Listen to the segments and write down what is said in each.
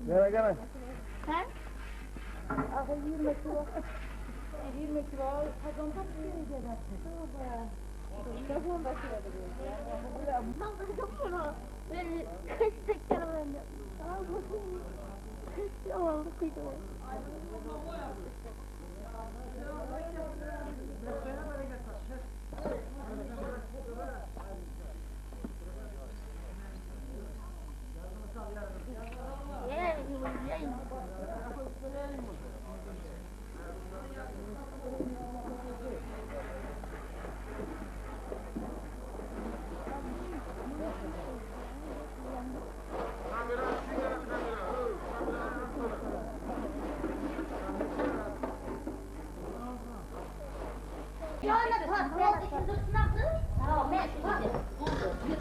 Gel gel. Sen? 20 kilo. 20 kilo kazandan bir gelirsin. Kazandan Beni kaç tekrar bende. Kaç oldu kıydı.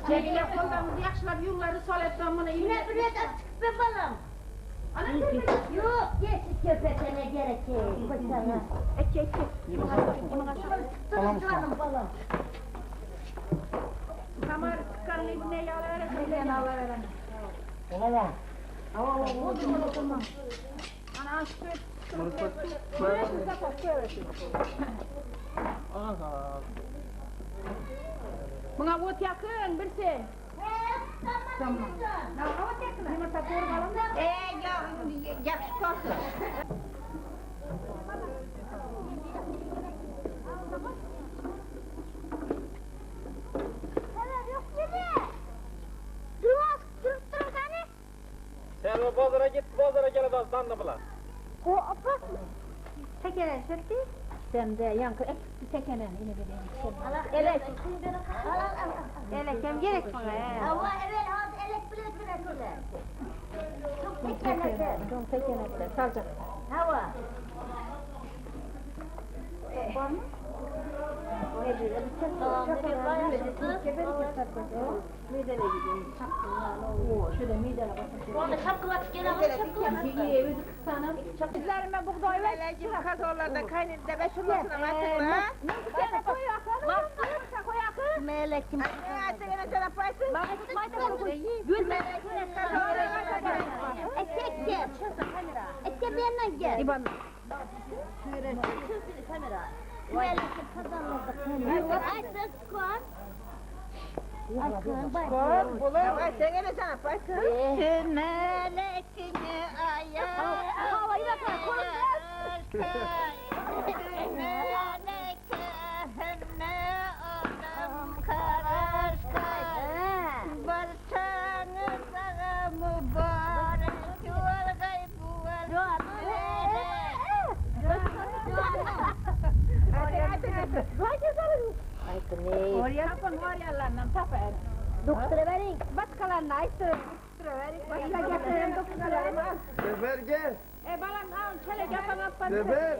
Çekile kollarımızı yakışlar yolları sol etmem bana. Yine buraya da çıkıp be balım. Yok, geçik köpekene gerek yok. Koçana. Ek. Tutturun balım. Kamar çıkarın ibne yağlara söyleyen ağlara. Olamam. Tamam. Ana aşkı. Buna ot yakın birisi. Tamam. Ot yakın. Yumurta koyalım. Yakışık olsun. Sen o pazara git, pazara gel azdan da bulan. O apak mı? Tekene sırtı. Sen de yankı tekene yine bir elek. Elek hem gerek bana. Hava evvel hadi elek bile söyle. Çok tekene salacak. Hava. Var mı? Tamam, midene gidiyorum. Şöyle midene basın. Orada şapkı var, gene ama şapkı var. Bizlerime buğday ver. Kazorlarda kaynın deve şurasına matırla. Sen koy akıllı. Sen koy akıllı. Melekim. Ayağına sana paysın. Eke bir yandan gel. İban. Kamera. Melekim kazanlarda kamera. Ay sen skor. Skor bulan. Ay sen gene sana paysın. Melekini ayağa. Havayı da koy. Oryalarından taper. Doktora verin. Başkalarına aysın. Başka getirin doktorlarımı al. Sefer gel. Balam al çelek yapan atpan. Sefer.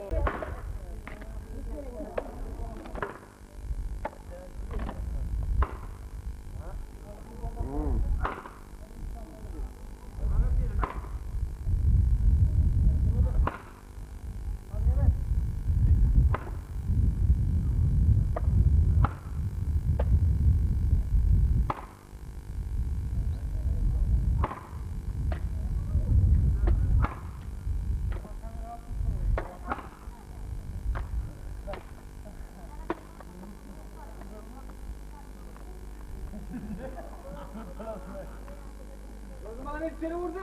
O zaman hep seni vurdu.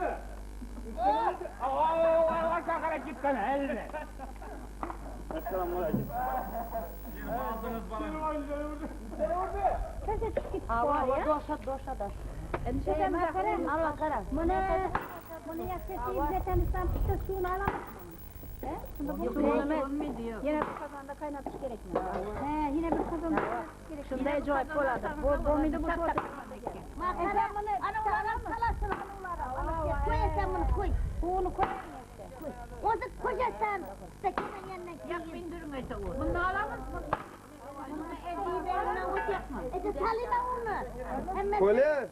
Allah kalkarak git sana eline. Esselamu aleyküm. Aldınız bana. Seni vurdu. Kese çıkıp var ya. Doşa da. Endişeden bakarım. Allah karar. Bunu yaklaşık izletemizden çıktı suyunu alalım. Yine bir kazanda kaynatış gerekmiyor. Yine bir kazandı. Şunda acayip boladı. Bu muydu bu sordu. Makara bunu anılara salasın anılara. Koy sen bunu koy. Bunu koy. O da koca sen. Tekinin yanına Yak bindirin öte o. Bunu alalım Kolye.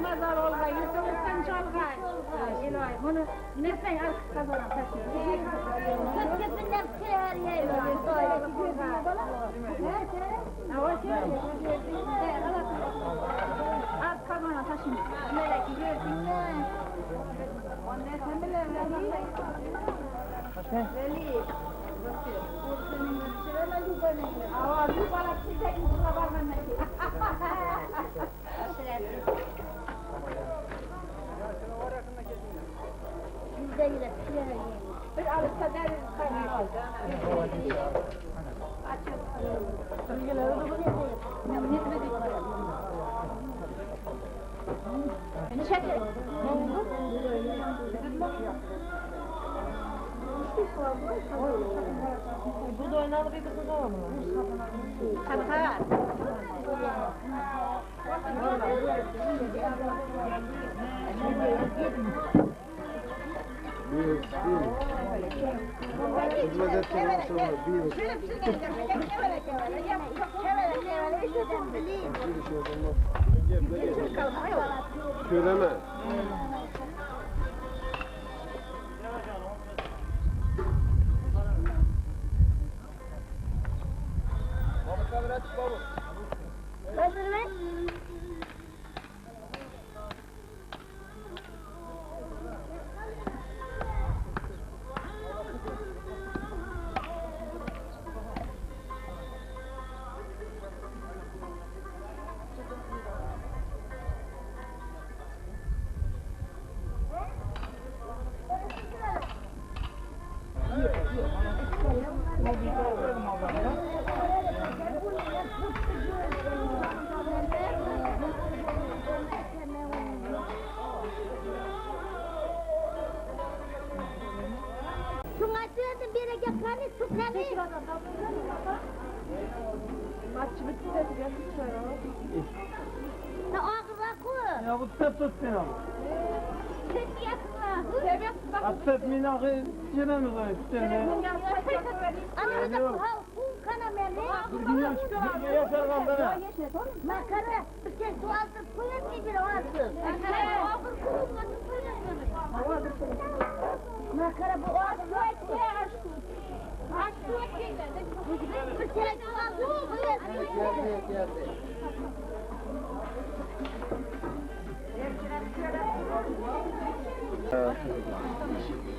Mazar olma, yüzümüzden çalgay. Bunu nereden al kazanam taşıyın? Köpkesinden kıyar yiyor. Az kazanam taşıyın. Melek gördün mü? Ondan sen bile Veli. Ava bu bana çiçek ucuna bakın. Bizde yine kıyar Bir alıp da deriz kaynıyor. Bu da oynalı bir kızı var mı? Katar. Bir. Hizmetten sonra bir. Köreme. Hazır mı? Şuna söyledim bir yere yakani tutanı. Maç bitti de yapmışlar. Ne ağırla koy. Ya bu tep tut beni. Sen yakma. Sebep bak. Atlet minakı giremiz o işte. Anne bu ha bu kana meni. Yaşar kan bana. Makara bir şey su altıp koyar mıdır o altı? Makara bu altı bir şey su altıp koyar mıdır?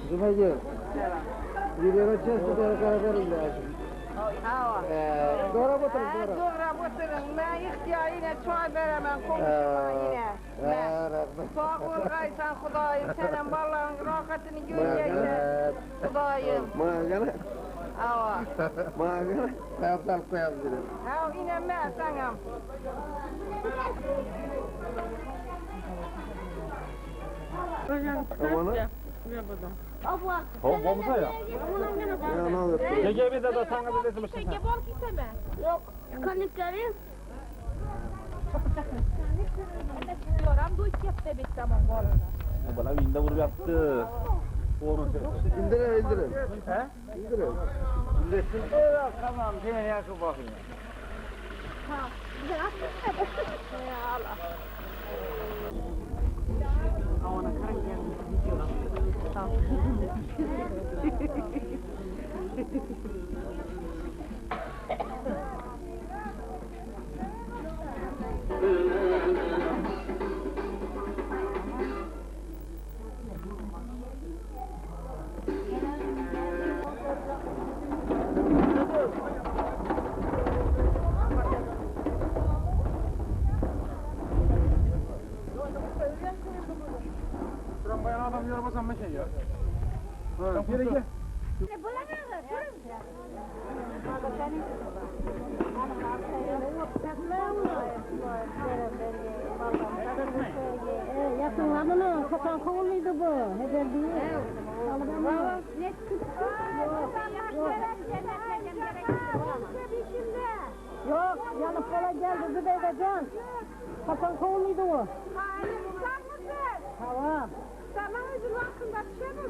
Zübeyir. Yürüyene çeşitli karakterim lazım. Doğru batırın, doğru. Doğru batırın. Ben ihtiyarıyla çay veremem. Komşuma yine. Sağ ol Kaysan Kudayım. Senin balların rahatını göreyim. Kudayım. Mağara. Ava. Mağara. Kaptal koyabilirim. Ha yine ben sana. Ama ne? Bomba ya. Ya ne olur. Gece bir de sana bir resim için. Yok, kanıkları. Bana vinde vurup yaptı. Onun İndirin, indirin. He? İndirin. İndirsin. Evet tamam. Seni yakın bakın. Şuran bayan adam yormasan bir şey ya. Ha, geri gel. Ne bulamıyorlar, durun. Yakınlarını kapan kovuluydu bu. Ne derdi? Ne Yok, yanıp böyle geldi Zübeyde can. Kapan kovuluydu o. Tamam. Tamam, yakında bir şey mi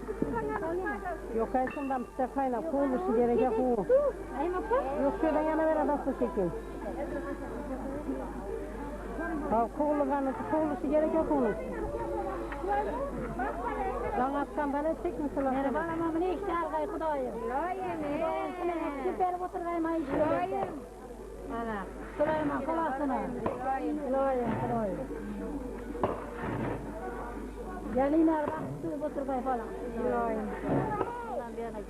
olsun? Yok ayısından bir kaynak koğuluşu gelecek o. Yok şuradan yana ver adası çekeyim. Ha koğuluşu gelecek onun. Lan askan bana çekmişsin askan. Merhaba anamın ne işte arkayı kudayım. Süper oturayım ayı. Ana. Süleyman kolasını. Süleyman. Gelinler bak su oturmaya falan. Süleyman. Ondan bir yana git.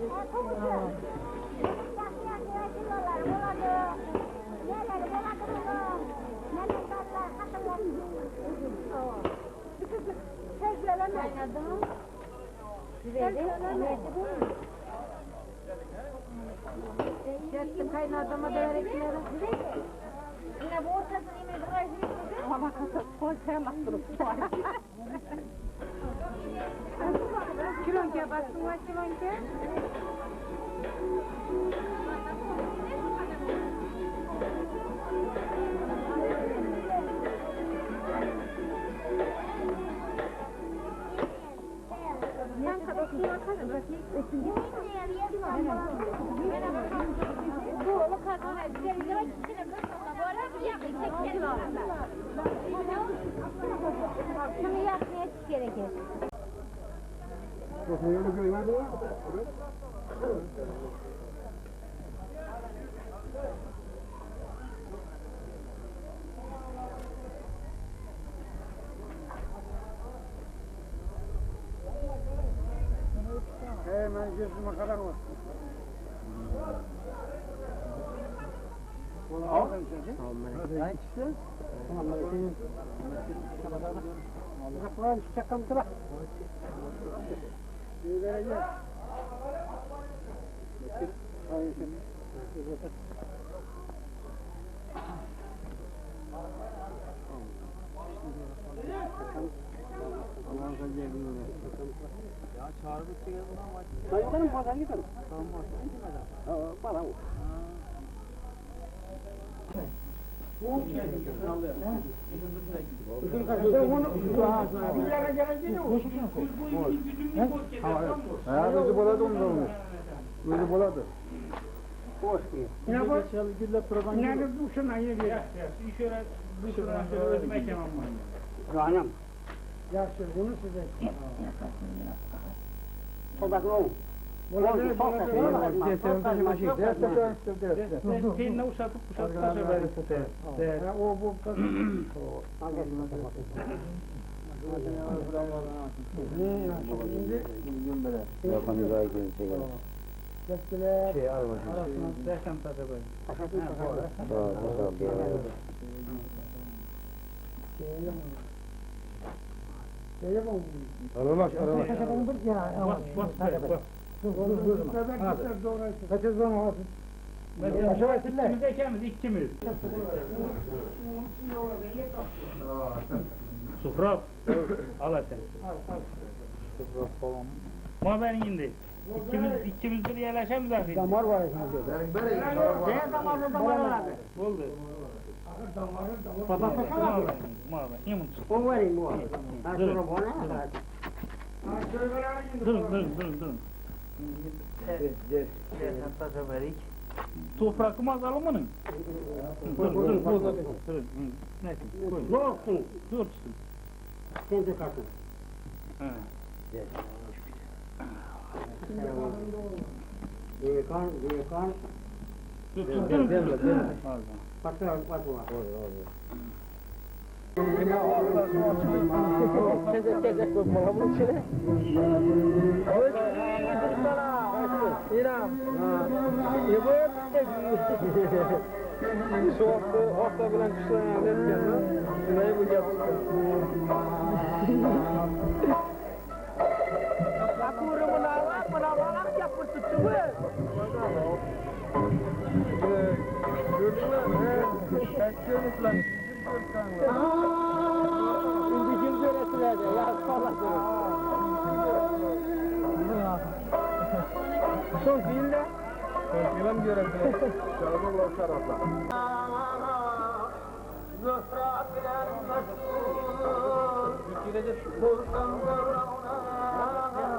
Gittim kaynadama da öğretmenim. Yine bu ortasını yemeği burayı yiyip ama kasap koysaya baktırıp Kilonca bastın var kilonca. Bu oğlu kadına güzel kişinin böyle bir kilo. Şunu yapmaya gerekir. Yolu görmedi mi? Hemen gözüme kadar var. Bunu aldın çünkü. Hadi işte. Tamam, senin. Kapılar çakam tıra. Bir vereceğim. Hayır şimdi. Allah'ın sen geldiğinde. Ya çağrı bitti gel buna maç. Ben gidelim pazar gidelim. Tamam bak. Bana o. Gözü boladı onda olmuş. Gözü boladı. Hoş geldin. Ne bu şuna yedi ya. Şöyle bu şuna şöyle özüme kemam var. Anam. Yaşlı bunu size. Tobaklı olun. Seninle uşatıp taşımayın. O bu. Yapanı daha gelecek. Şey almasın. Dersen taşımayın. Aralaş. Bas. Kaçız zaman olsun. İkimiz. Sufra. Al sen. Ma ben indi. İkimiz bir yerleşemiz artık. Damar var efendim. Ne damar var? Oldu. Baba Ma ben. Yemin. o var mı o? Sonra bana. Durun. Toprakım azalım onun. Dur. Neyse. Ne olsun? Dur. Sen de kalkın. Kan. Dur. Patlar. Tezek koymalı bunun içine. İrem. Evet. Şu hafta bilen kuşlarına net gelmez. Şurayı bu yaptı. Kapuru menawak yapır tutuyor. Gördün mü? Kaçıyoruz lan. İndikim göretilerde ya sallasın. Son fiille. Son fiille mi göretilerde? Çalımı ulaşar abla. Zöhra bilen meşhur. Burkan kavravna.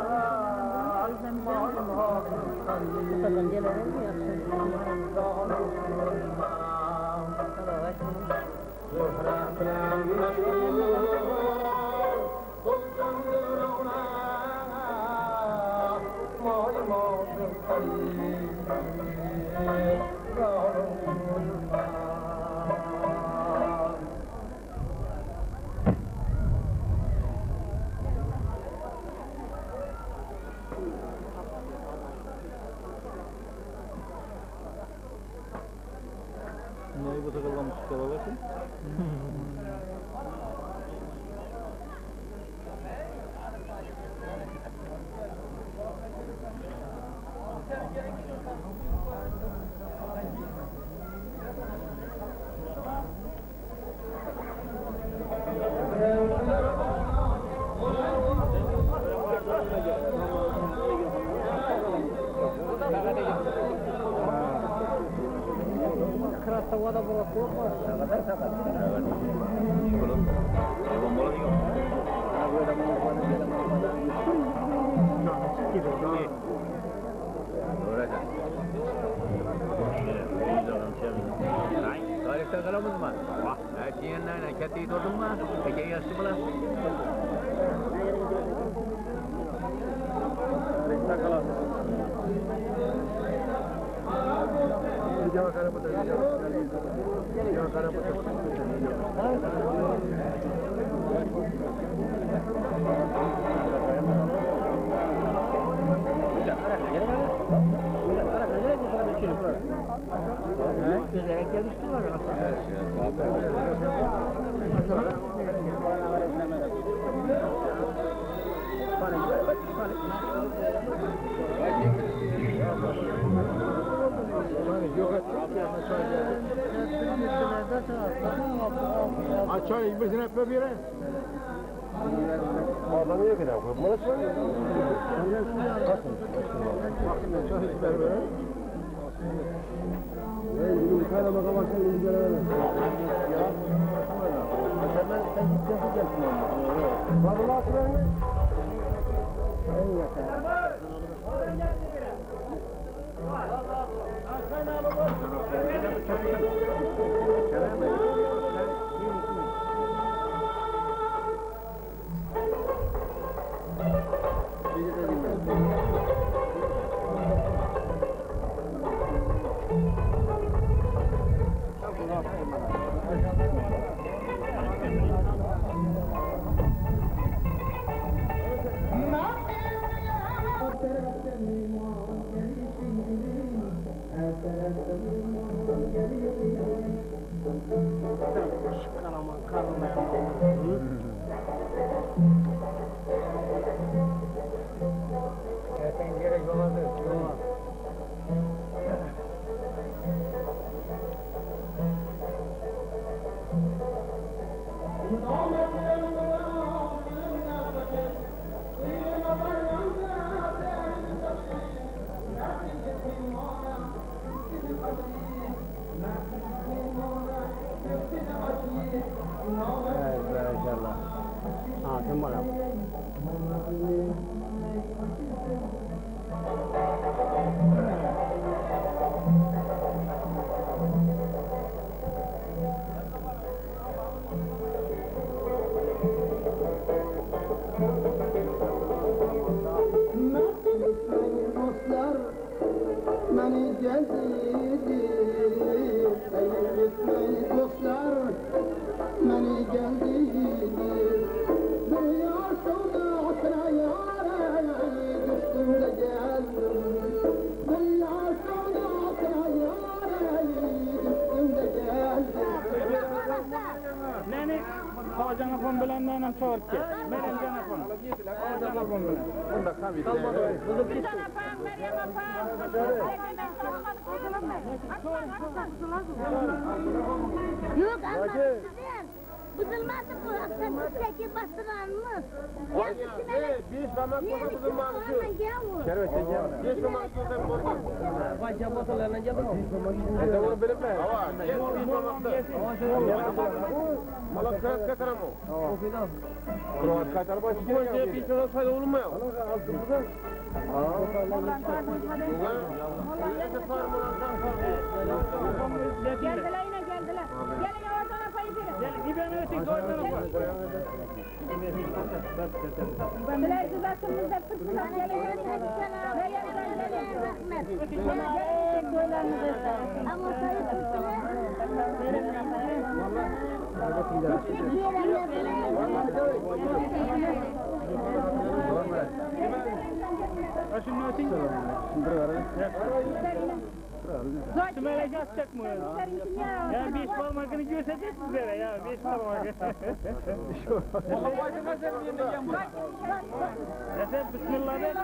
Neyi bu takılamış kalabalık? Kırasta vada burası yok mu? Tarihte kalamız mı? Her şeyin nereden? Ketteyi tordun mu? Peki yaşlı mı lan? Tarihte kalamız. Cevap karabıda. Cevap karabıda. Açayım bizim hep böyle. Adam yok ya. Burası var. Çok süper böyle. Bir tane bakalım sen iyi görelim. Sen gideceksin. Vallahi atlarını. En yakın. İnşallah. Ha, sen bana. Dostlar beni gezdi, sevgili dostlar beni gezdi. Bir yar sevdasına yâre düştüm de geldim. Bir yar sevdasına yâre düştüm de geldim. Nene, o janafon bilen nenem çoğurt ki. Benim janafon. O janafon bilen. Bunda tabii. Yok anladım. Bızılmazdı bu akşam çekip bastıranımız. Bir damak burada buzulmak şu. Şervet çekeyim. Bir damak burada burada. Vay cabatalarla cabata. Ne onu bilip mi? Hava. Bir damakta. Malak kırat katıram o. Okuydum. Kırat katar başı gene. Bir tane sayı olur mu ya? Geldiler yine geldiler. Gelin oradan apayı verin. Gel giden öteki soydan bak. Bilerci bakımızda fırsat geliyor. Ama sayı Aşın öteki. Sümelece atacak mı? Ya 5 parmakını göstereceğiz sizlere ya 5 parmak. Ya sen bismillah de.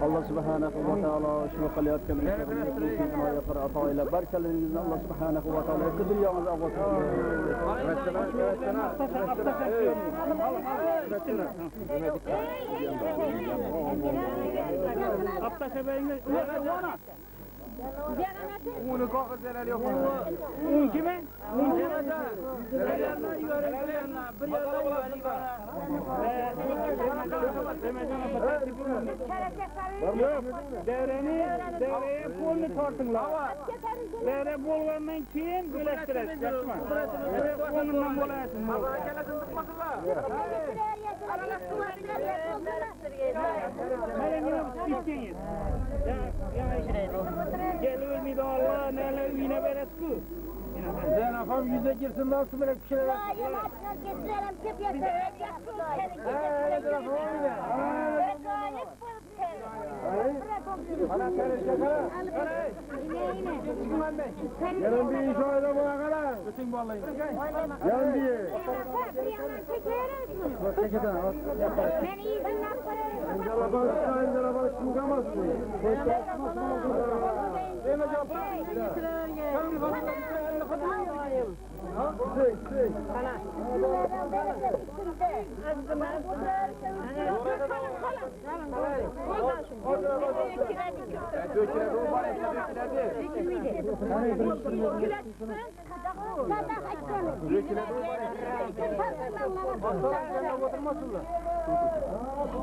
Allah subhanahu wa ta'ala şunu kılıyatken yapar atayla barkalerinizin Allah subhanahu wa ta'ala kıdırıyoruz Allah. Aptaşa beyinle Bunu kalkıp zelal yok. un kime? Un kime? Devreye kolunu tortunlar. Devre bolgandan keyin birleştiresiz. Kaçma. Onunla bolayasın. Gel ölmeydi Allah neler üyüne beresku. Sen afam yüze girsin nasıl böyle bir şeyler Yarın bir iş oyda bana kadar. Bütün bağlayın. Yarın bir. Ben iyi günler koyarım. İncalabanı çıkamazsın.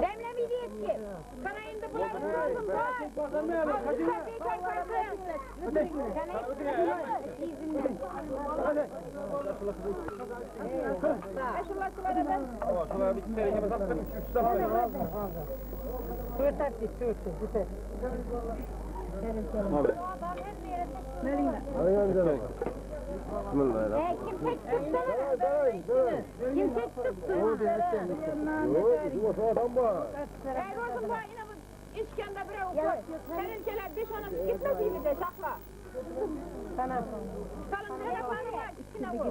Demlemeyeceğiz ki. Bana indi bulanırsın. Şuna bir kere gibi sattım. 3 dakika. Kimse tutsun. İşkende bre okur. Seninkiler 5-10 gitmesiydi de sakla. Sana. Salın telefonunu var. İçine koy.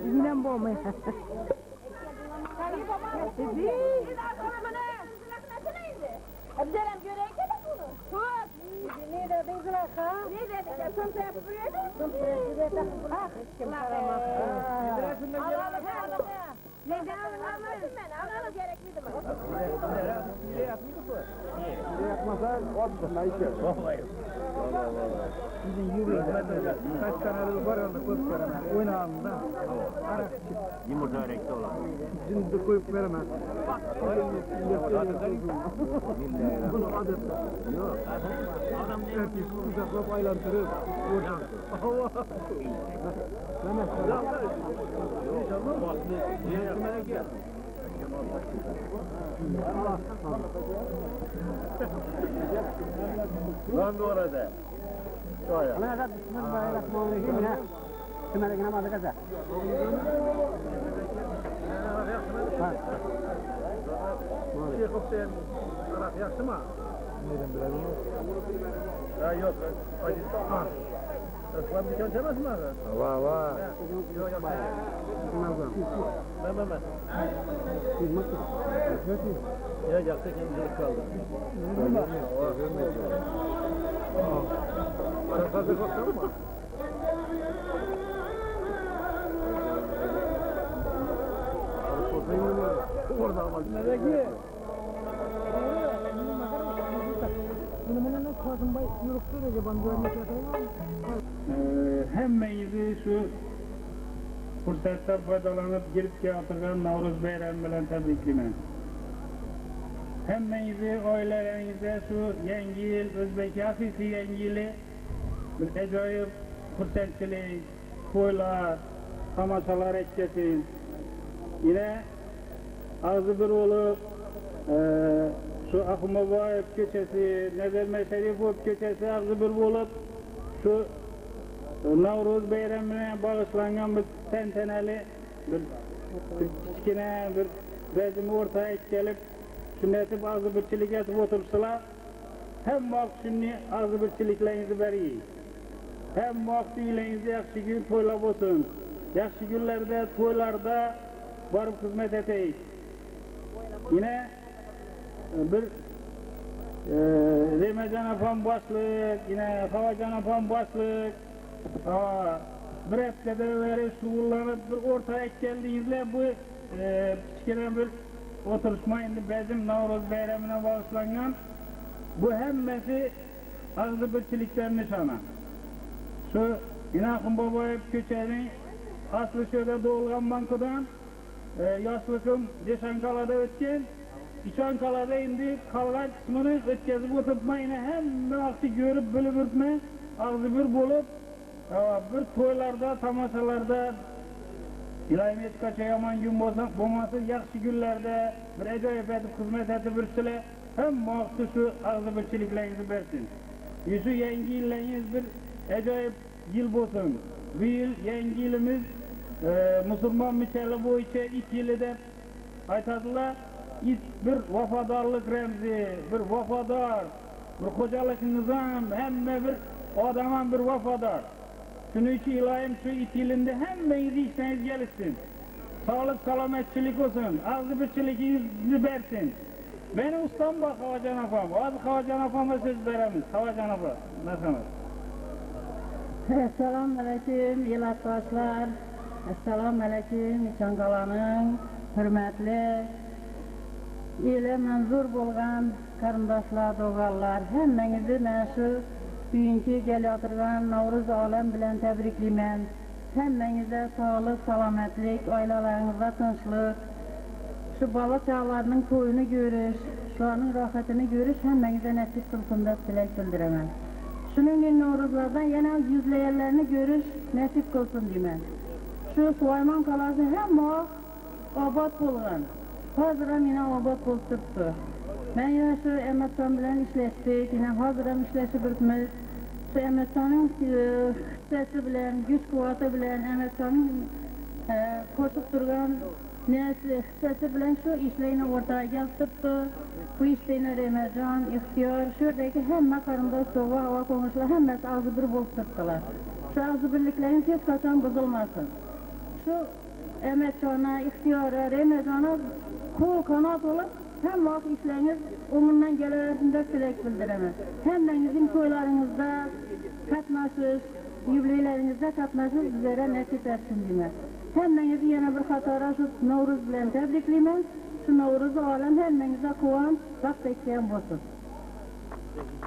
Yine bu mu? Tabii baba. Siz arkamını. Abdurrahman göreyim de bunu. Tut. Ne dedin zıraka? Ne dedin? Sen de yapıyordun. Ha. Ne de anlamadım ben. Anlamak gerekmedi mi? Yapmasan olsun. Vallahi. Bizim yürüyün. Kaç tane var orada koyup veremem. Oynağımda. Arak çık. Yumurta örekte olan. Şimdi de koyup veremem. Bunu adet. Yok. Herkes kucaklayıp aylandırır. Oradan. Allah. Mehmet. Lan bu arada. Şöyle. Allah bismillahirrahmanirrahim. Kime namazı kaza. Şeyh Hüseyin Arak yaktı mı? Neden bilelim? Ya yok. Ha. Aslan bir kan demez mi abi? Var var. Yok yok. Ben. Ya yakta kendisi kaldı. Para fazla korktun mu? Orada ama. Nereye? Hemmenizi şu fırsattan faydalanıp girip kağıtırgan Navruz Bayramı bilen tebriklimen. Hemmenizi oilelerinize şu yangi yıl, Özbek Yafisi yangi yılı bir acayip fırsatçılık, toylar, tamaşalar etkesin. Yine ağzı bir olup şu Akhumabayev köçesi, Nezerme Şerifov köçesi ağzı bir olup şu Navruz Bayramı'na bağışlanan bir tenteneli bir kichkine bir bezimi ortaya gelip sünnetip ağzı birçilik etip otursalar hem vaqt şunni ağzı birçiliklerinizi vereyim. Hem vaktiylerinizde yaxşı gün toylab olsun. Yaxşı günlerde, toylarda varıp hizmet eteyiz. Yine bir Remecan Afam başlık, yine Havacan Afam başlık, bir haftada veri suğullanıp bir ortaya geldiğinizde bu kichkine bir oturuşma indi bizim Navruz Bayramı'na bağışlanan bu hemmesi ağzı birçilikler nişanı. Şu İnakım Babayev köçenin aslı şöyle doğulgan bankudan yaşlıkım Deşankala'da ötken İçankala'da indi kalgan kısmını ötkezip oturtma yine hem vakti görüp bölüp örtme ağzı bir bulup bir toylarda, tamaşalarda İlahimet kaça yaman gün bulması yaxşı günlerde bir acayip edip hizmet edip ürsüle hem vakti şu ağzı birçiliklerinizi versin. Yüzü yengi illeriniz bir acayip yıl olsun. Bu yıl yengi yılımız Müslüman müçeli boyunca 2 yılı da aytadılar. Bir vafadarlık remzi, bir vafadar, bir kocalık nizam, hemme bir adamın bir vafadar. Şunu için ilahim şu 2 yılında hemmenizi işleriniz gelişsin. Sağlık, salametçilik olsun, ağzı birçiliğinizi versin. Benim ustam bak Havacan Afam, adı Havacan Afam'a söz veremiz. Havacan Afam, nasılsınız? Esselamu aleyküm, yılatbaşlar. Esselamu aleyküm, İçankala'nın hürmetli, ile manzur bolgan karındaşlar, doğallar. Hemmenizi ben şu bugünkü geliyorturgan Navruz alem bilen tebrikliymen. Hemmenize sağlık, salametlik, ailelerinize tinçlik, şu baba çağlarının toyunu görüş, şuanın rahatını görüş, hemmenize nasip kılsın da dilek bildiremem. Şunun gün Navruzlardan yine yüzleyerlerini görüş, nasip kılsın diyeyim. Şu Süleyman Kalası hem o abat bulgan. Hazıram yine abat bulturttu. Ben yine şu Emetsan bilen işleştik, yine hazıram işleşi bitmiş. Şu Emetsan'ın sesi bilen, güç kuvveti bilen, Emetsan'ın koşup durgan sesi bilen şu işlerini ortaya geltirttu. Bu işlerini Remecan, İhtiyar, şuradaki hemme karındaş soğuğa hava konuşlar, hemmesi ağzı bir bulturttular. Şu ağzı birliklerin hiç kaçan bozulmasın. Şu Emetcan'a, İhtiyar'a, Remecan'a kol kanat olup hem vakit işleriniz onundan gelelerinde dilek bildiremez. Hemmenizin toylarınızda katnaşış, yüvleylerinizde katnaşış bizlere nasip etsin diyeyim. Hemmenizi yine bir hatara şu Navruz bilen tebrikliyim. Şu Navruz'u alem hemmenize kuvan, bak bekleyen olsun.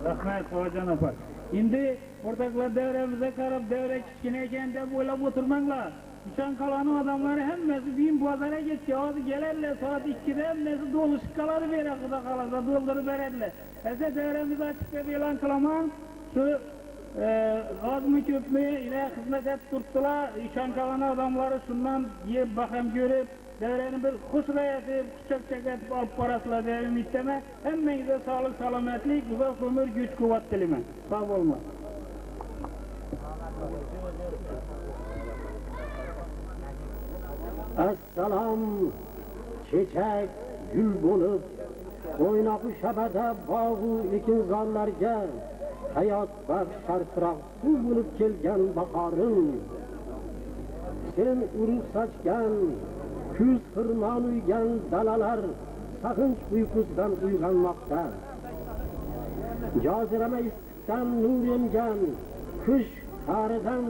Rahmet Havacan Afam. Şimdi ortaklar devremize karıp devre kichkineyken de boylab oturmanglar. İçankala'nın adamları hemmesi bin pazara geçti. Ağzı gelerler saat 2'de hemmesi doluşuk kaları verir akıda kalırsa doldurup verirler. Ese devremizi açıkta bir ilan kılaman şu az mı köp mü ile hizmet et tuttular. İçankala'nın adamları şundan yiyip bakım görüp devrenin bir kusura edip küçük çekip alıp parasıyla devrim isteme. Hemmenize sağlık, salametlik, uzak ömür, güç, kuvvet dilime. Sağ olma. Assalam, çiçek, gül bulup, oynaqı şəbədə bağı ikinzarlarga, hayat bak şarkıraq su bulup gelgen bakarın. Sen uruk saçgan, küz hırman uygan dalalar, sakınç uykusdan uyganmakta. Cazireme istikten nur emgen, kış karıdan,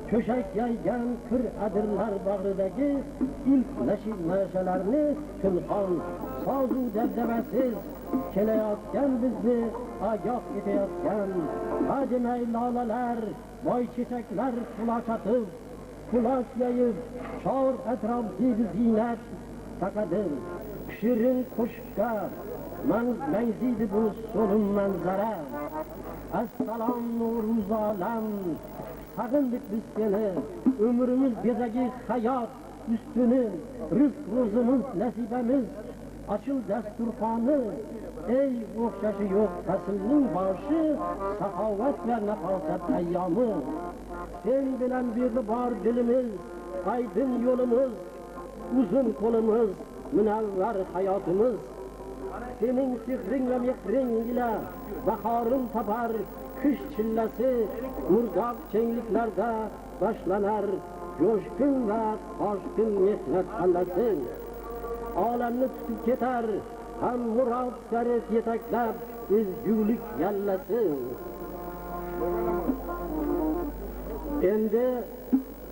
köşek yaygan kır adirlar bağrıdaki ilk neşelerini tülkan, sazu debdebesiz, kelayotgan bizni ogoh etayotgan ajimay lolalar boy chechaklar quloch otib quloch yayib chor atrofdagi ziynat taqadir shirin qo'shiqqa mangziydi bu so'lim manzara assalom nuruz olam sag'indik biz seni umrimiz bezagi hayot ustuni rizq ro'zimiz nasibamiz açıl dasturxoni ey o'xshashi yo'q faslning boshi saxovat va nafosat ayyomi sen bilan birga bor dilimiz aydin yo'limiz uzun qo'limiz munavvar hayotimiz sening sehring va mehring ila bahorim topar qish chillasi murdoq kengliklarda boshlanar jo'shqin va toshqin mehnat qallasi olamni tutib ketar ham murod sari yetaklab ezgulik yallasi endi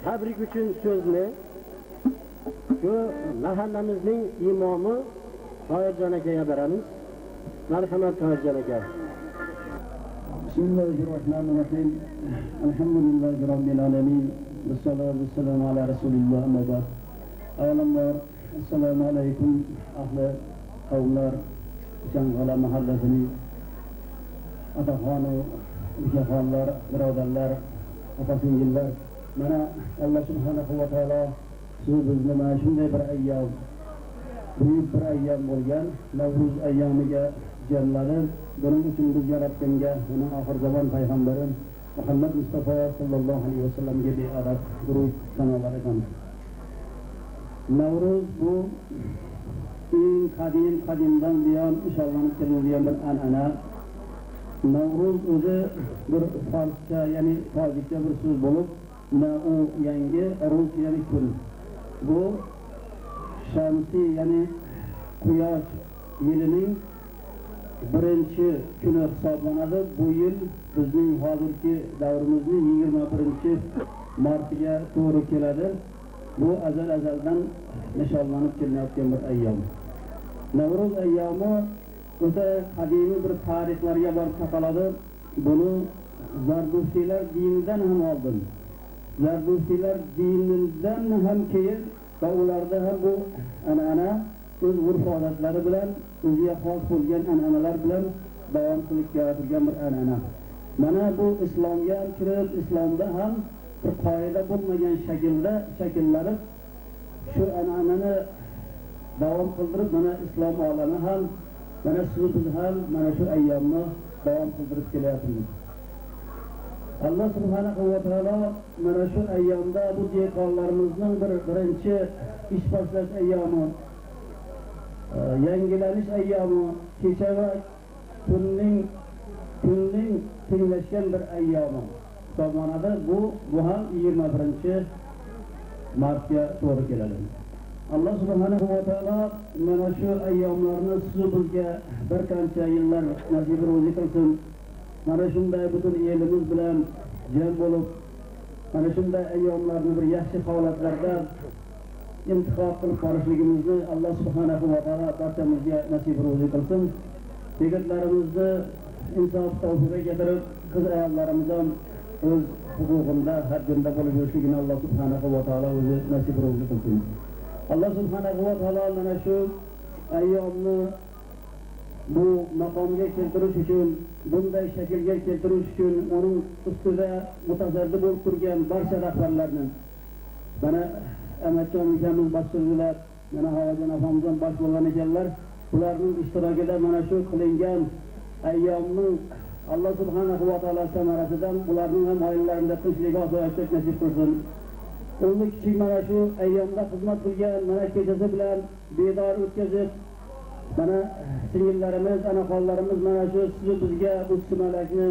tabrik uchun so'zni shu mahallamizning imomi Toyirjon akaga beramiz. Marhamat Toyirjon aka. Bismillahirrahmanirrahim. Alhamdulillahi robbil alamin. Wassalatu wassalamu ala rasulillah amma ba'd. Avvalambor assalomu alaykum ahli qavmlar Chang'ala mahallasining otaxonu ushaxonlar, birodarlar, opa-singillar. Mana Alloh subhanahu va taolo siz bizni mana shunday bir ayyom, buyuk bir ayyom bo'lgan Navro'z ayyomiga jamladi. Buning uchun biz yaratganga, uning oxir zamon payg'ambari Muhammad Mustafa sallallohu alayhi vasallamga beadad durud sanolar etamiz. Navro'z bu eng qadimdan buyon ishonib kelingan bir an'ana. Navro'z o'zi bir farscha, ya'ni tojikcha bir so'z bo'lib, u yangi, ro'z ya'ni kun. Bu shamsi, ya'ni quyosh yilining birinchi kuni hisoblanadi. Bu yil bizning hozirgi davrimizning 21-martiga to'g'ri keladi. Bu azaldan nishonlanib kelayotgan bir ayyom. Navro'z ayyomi o'ta qadimiy bir tarixlarga borib taqaladi. Buni Zardushtiylar dinidan ham oldin, Zardushtiylar dinidan ham keyin va ularda ham bu an'ana o'z urf-odatlari bilan, o'ziga xos bo'lgan an'analar bilan davom qilib kelayotgan bir an'ana. Mana bu islomga ham kirib, islomda ham bir qoida bo'lmagan shaklda shakllanib, shu an'anani davom qildirib, mana islom olami ham, mana siz ham mana shu ayyomni davom qildirib kelyapmiz. Alloh subhanahu va taolo mana shu ayyomda bu dehqonlarimizning birinchi ish boshlash ayyomi, yangilanish ayyomi, kecha va kunning tenglashgan bir ayyomi hisoblanadi. Bu ham 21-martga to'g'ri keladi. Alloh subhanahu va taolo mana shu ayyomlarni siz bizga bir qancha yillar nasib qilsin. Mana shunday butun elimiz bilan jam bo'lib, mana shunday ayyomlarni bir yaxshi holatlarda intihob qilib borishligimizni Alloh subhanahu va taolo barchamizga nasib qilsin. Yigitlarimizni insof tavfiqga keltirib, qiz ayollarimiz ham o'z huquqida haddinda bo'lib yurishligini Alloh subhanahu va taolo o'zi nasib qilsin. Alloh subhanahu va taolo mana shu ayyomni bu maqomga keltirish uchun, bunday shaklga keltirish uchun uning ustida mutasaddi bo'lib turgan barcha rahbarlarni, mana Ahmadjon ukamiz boshqardilar, mana Havojon opamiz ham bosh bo'lgan ekanlar. Ularning ishtirokida mana shu qilingan ayyomning Alloh subhanahu va taolo samarasidan ularning ham oilalarida tinchlik osoyishlik nasib qilsin. O'zi kichik mana shu ayyomda xizmat qilgan, mana kechasi bilan bedor o'tkazib, mana singillarimiz, onaxonlarimiz mana shu siz bizga bu sumalakni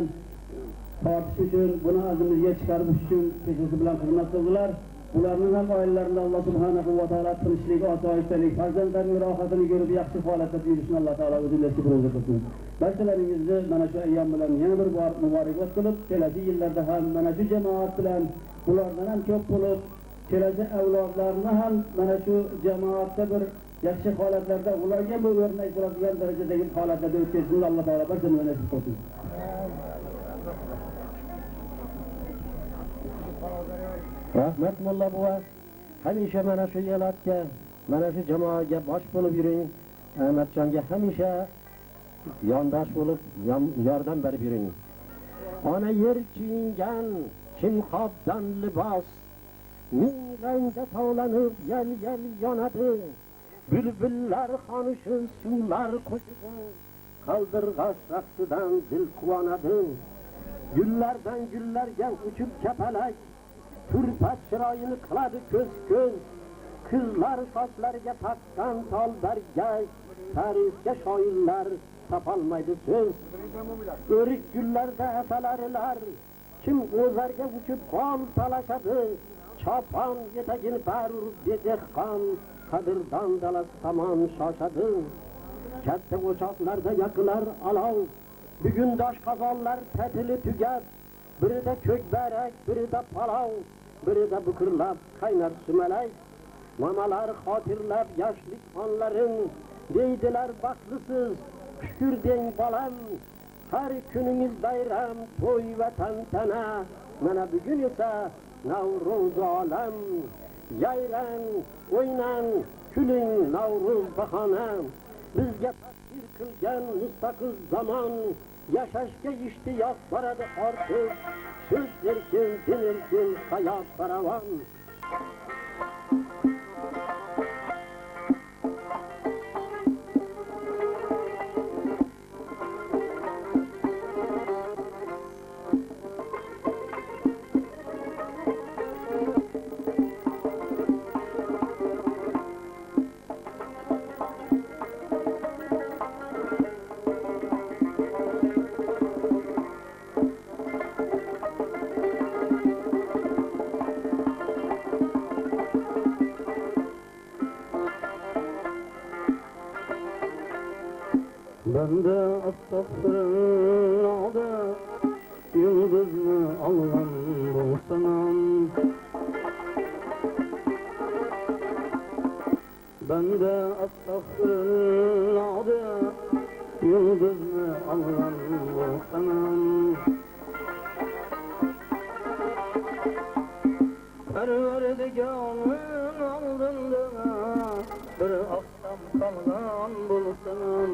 tortish uchun, buni azimizga chiqarish uchun kechasi bilan xizmat qildilar. Ularning ham oilalarida Alloh subhanahu va taolo tinchlik, osoyishtalik, farzandlarning rohatini ko'rib yaxshi holatda yurishni Alloh taolo o'zi nasib qilsin. Barchalaringizni mana shu ayyom bilan yana bir bor muborakbod qilib, kelasi yillarda ham mana shu jamoat bilan, ulardan ham ko'p bo'lib, kelasi avlodlarni ham mana shu jamoatda bir yaxshi holatlarda ularga bu o'rnak bo'ladigan darajadagi holatlarda o'tkazishni Alloh taolo barchamizga nasib qilsin. Rahmat mulla buva. Hamisha mana shu elatga, mana shu jamoaga bosh bo'lib yuring. Ahmadjonga hamisha yondosh bo'lib, yordam berib yuring. Ona yer kiyingan kimxobdan libos, ming rangda tovlanib yal yonadi. Bülbüller konuşur, suvlar koşur, kaldırgaç raqsidan dil quvonadi. Gullardan gullarga uçup kapalak, turpat chiroyini qiladi ko'z-ko'z. Qizlar sochlariga taqqan tolbargak, tarixga shoirlar topolmaydi so'z. O'rik gullarda asalarilar, kim o'zarga uçup qon talashadi. Çopan yetagin barur bedehqon, qadirdan dalasi tomon shoshadi. Katta o'choqlarda yaqilar olov, bugun doshqozonlar tatili tugab, birida ko'kbarak, birida palov, birida bukurlab qaynar sumalak. Mamalar xotirlab yoshlik onlarin, deydilar baxtlisiz, shukr deng bolam. Har kuningiz bayram, to'y va tantana, mana bugun esa Navruz olam. Yayrang, o'ynang, kuling Navruz bahona. Bizga taqdir qilgan mustaqil zamon, yashashga ishtiyoq boradi ortiq. So'z erkin, din erkin, hayot faravon. Bende astagfirullah'da yıldızını algan bulsanam. Bende astagfirullah'da yıldızını algan bulsanam. Perverdigarın aldığında bir aksam kalgan bulsanam.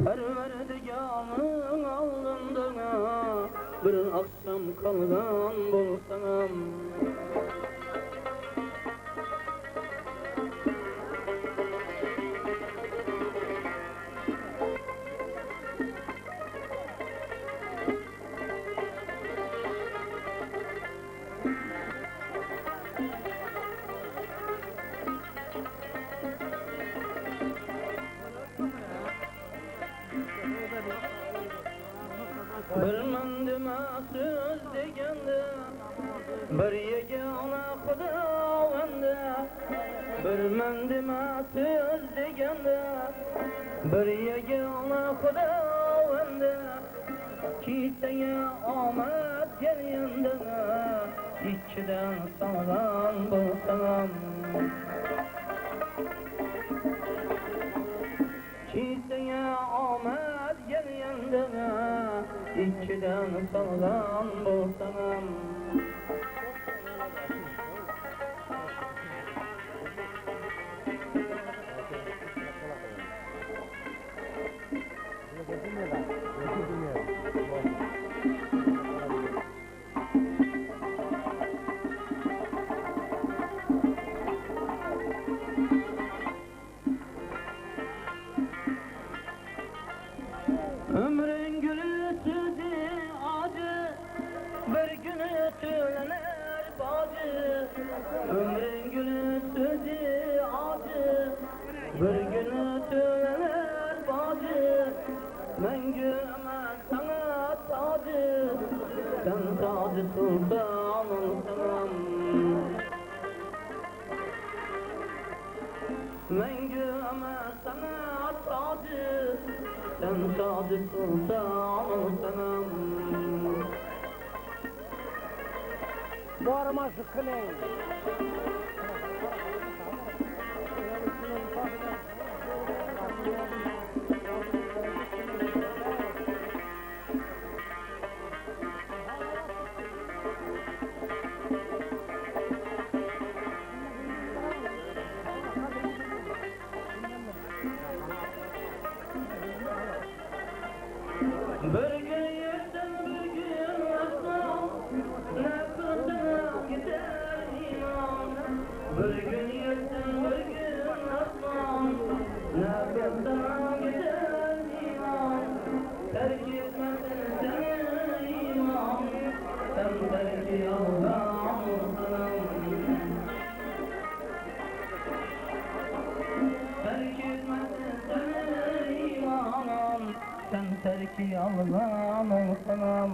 Perverdigarın aldığında bir aksam kalgan bulsanam. Bir mandima söz deganda, bir yegona xudovanda. Bir mandima söz deganda, bir yegona xudovanda. Kitaga omad kelganda, ichidan sog'lom bo'lsam. Kitaga omad kelganda, İçiden sağlam bulsam. Ömrün gülü sözü acı, bir günü söylenir bacı. Ömrün gülü sözü acı, bir günü söylenir bacı. Mengü emen sana tacı, sen tacı sultanımsın. Mengü emen sana tacı, sen tacı sultanımsın. Varma sıkınen. Terki Allah'ım olsanam.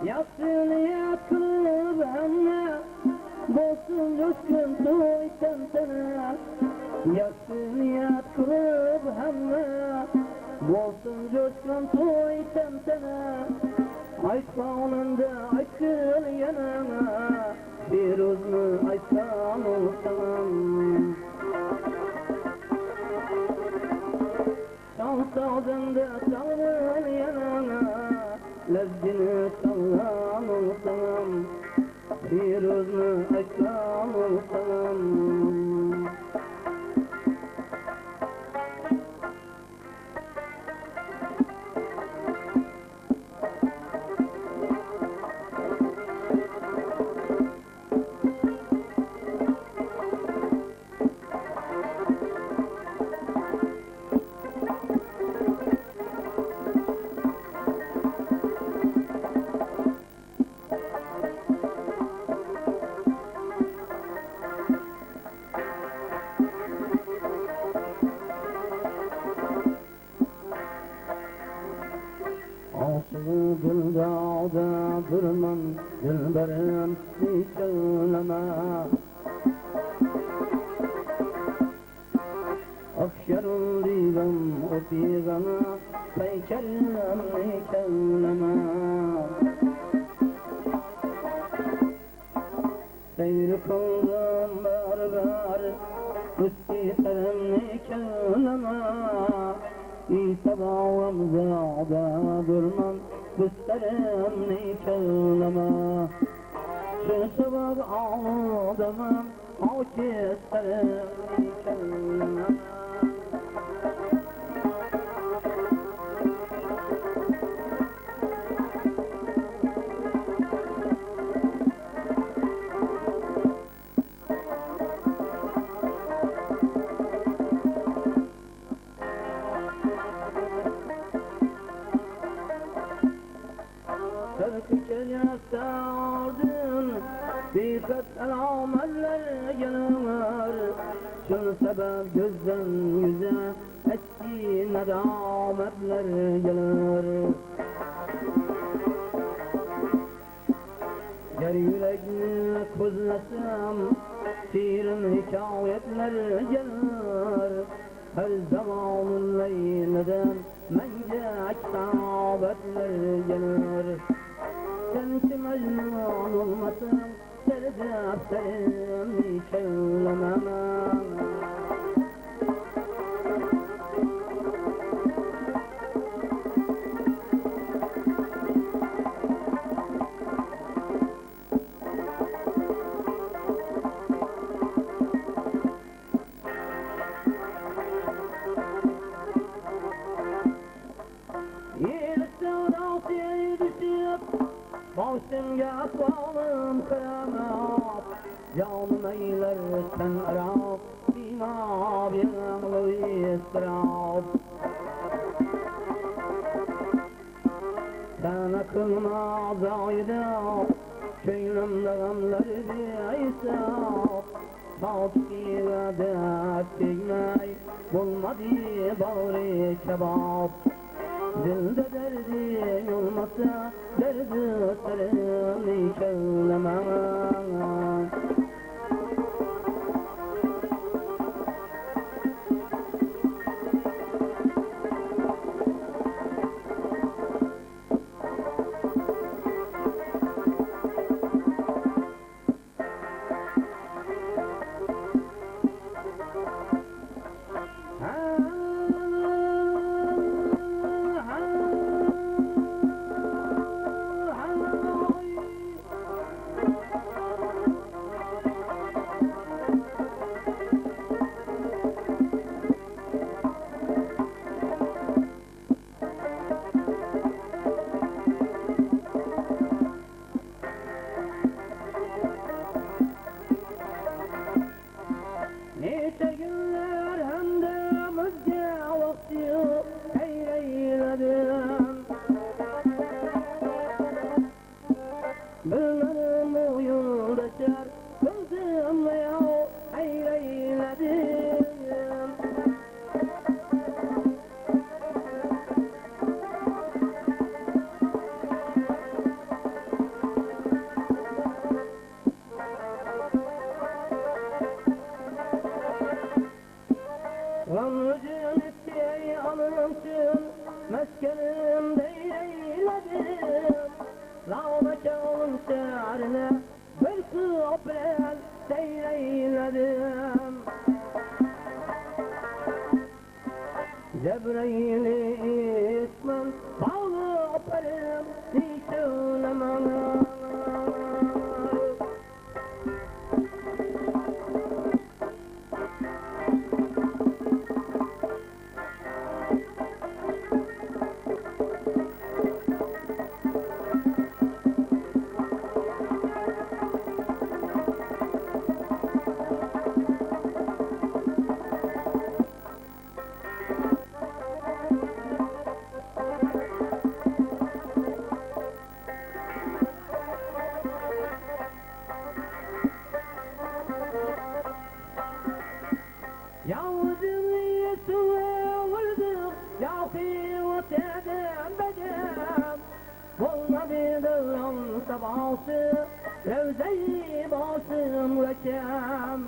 Yatsın yatkılıp hemme, bolsun coşkun toy tentene. Yatsın yatkılıp hemme, bolsun coşkun toy tentene. Aytma onunda aykıl yanına, bir uzun aytsam olsam. Sağdında sağdın yanına, lezzini sallam olsam, bir uzun aytsam olsam. Aslı güldağda durman, dilberim hiç söyleme. Akşarul diyem o piyagana, peykellemni kelleme. Seyri kıldım bar bar, üstiterimni kelleme. İtabağım zâda durmam, gösterimni kelleme. Şu sabah ağlamam, o gösterimni kelleme. Sardın, bir kat alameller gelir. Şunu sebep gözden yüze eski nedametler gelir. Yer yüreğini kuzlasam, şiirin hikayetler gelir. Her zamanın leyleden mence kitabetler gelir. Senki mecnun olmasın, serdafterim kellemem. Bağışımga atvalım kıyamet, canım eylersen arab, bina bir ağlı istirab. Sen akılma zayda, köylümde gamlar bir isap. Tavsiye de tegmey bulmadı bağrı kebap. Dilde derdin olmasa derdi sarını kellemem. Nice günler hem de müzge vakti eyleyledim. Bilmenim o yolda şer kıldım ya eyleyledim. Lanlıcın isteği anımsın, meskenim deyledim. Lağdaki olun şehrine, bir kıbrel deyledim. Cebrail'i ismen, bağlı öperim, nişanımana. Yavuzun Yusuf'a vurdum, yafi vateden bedem. Olmadı dağım sabahsı, Revze-i basım rekem.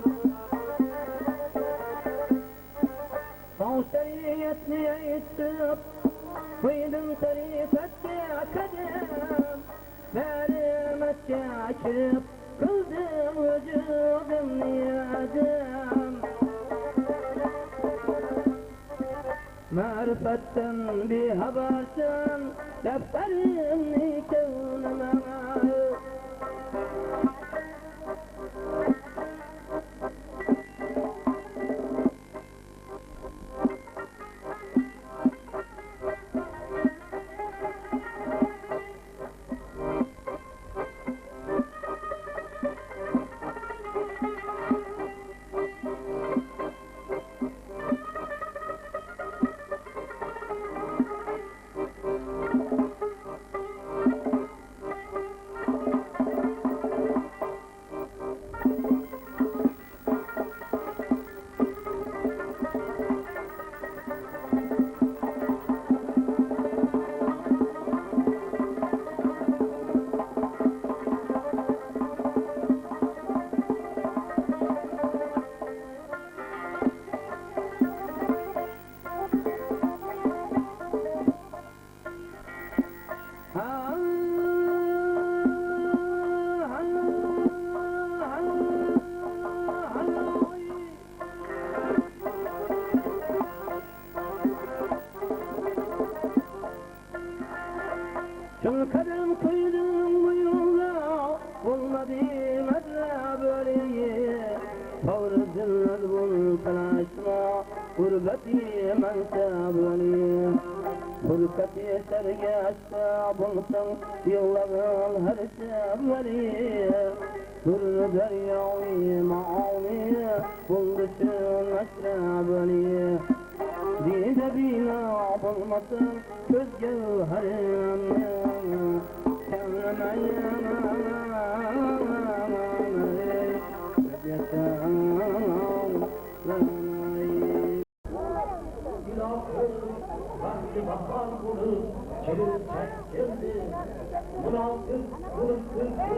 Savşeriyetini eğitip, kıydım tarifette kadem. Verimette açıp, kıldım vücudum niyazem. Marifetten bir habersen, defterim nikahına. Şun kadem koydum bu yolda, olmadı medre böreği. Kavru dinler bul telaşma, gurbeti mensebini. Fırkati sergeçte bulsun, yılların her seberi. Dur deryayı maani, bulduşun meşrebini. Dide bina bulmasın, göz gevherim. Kevlemeyen,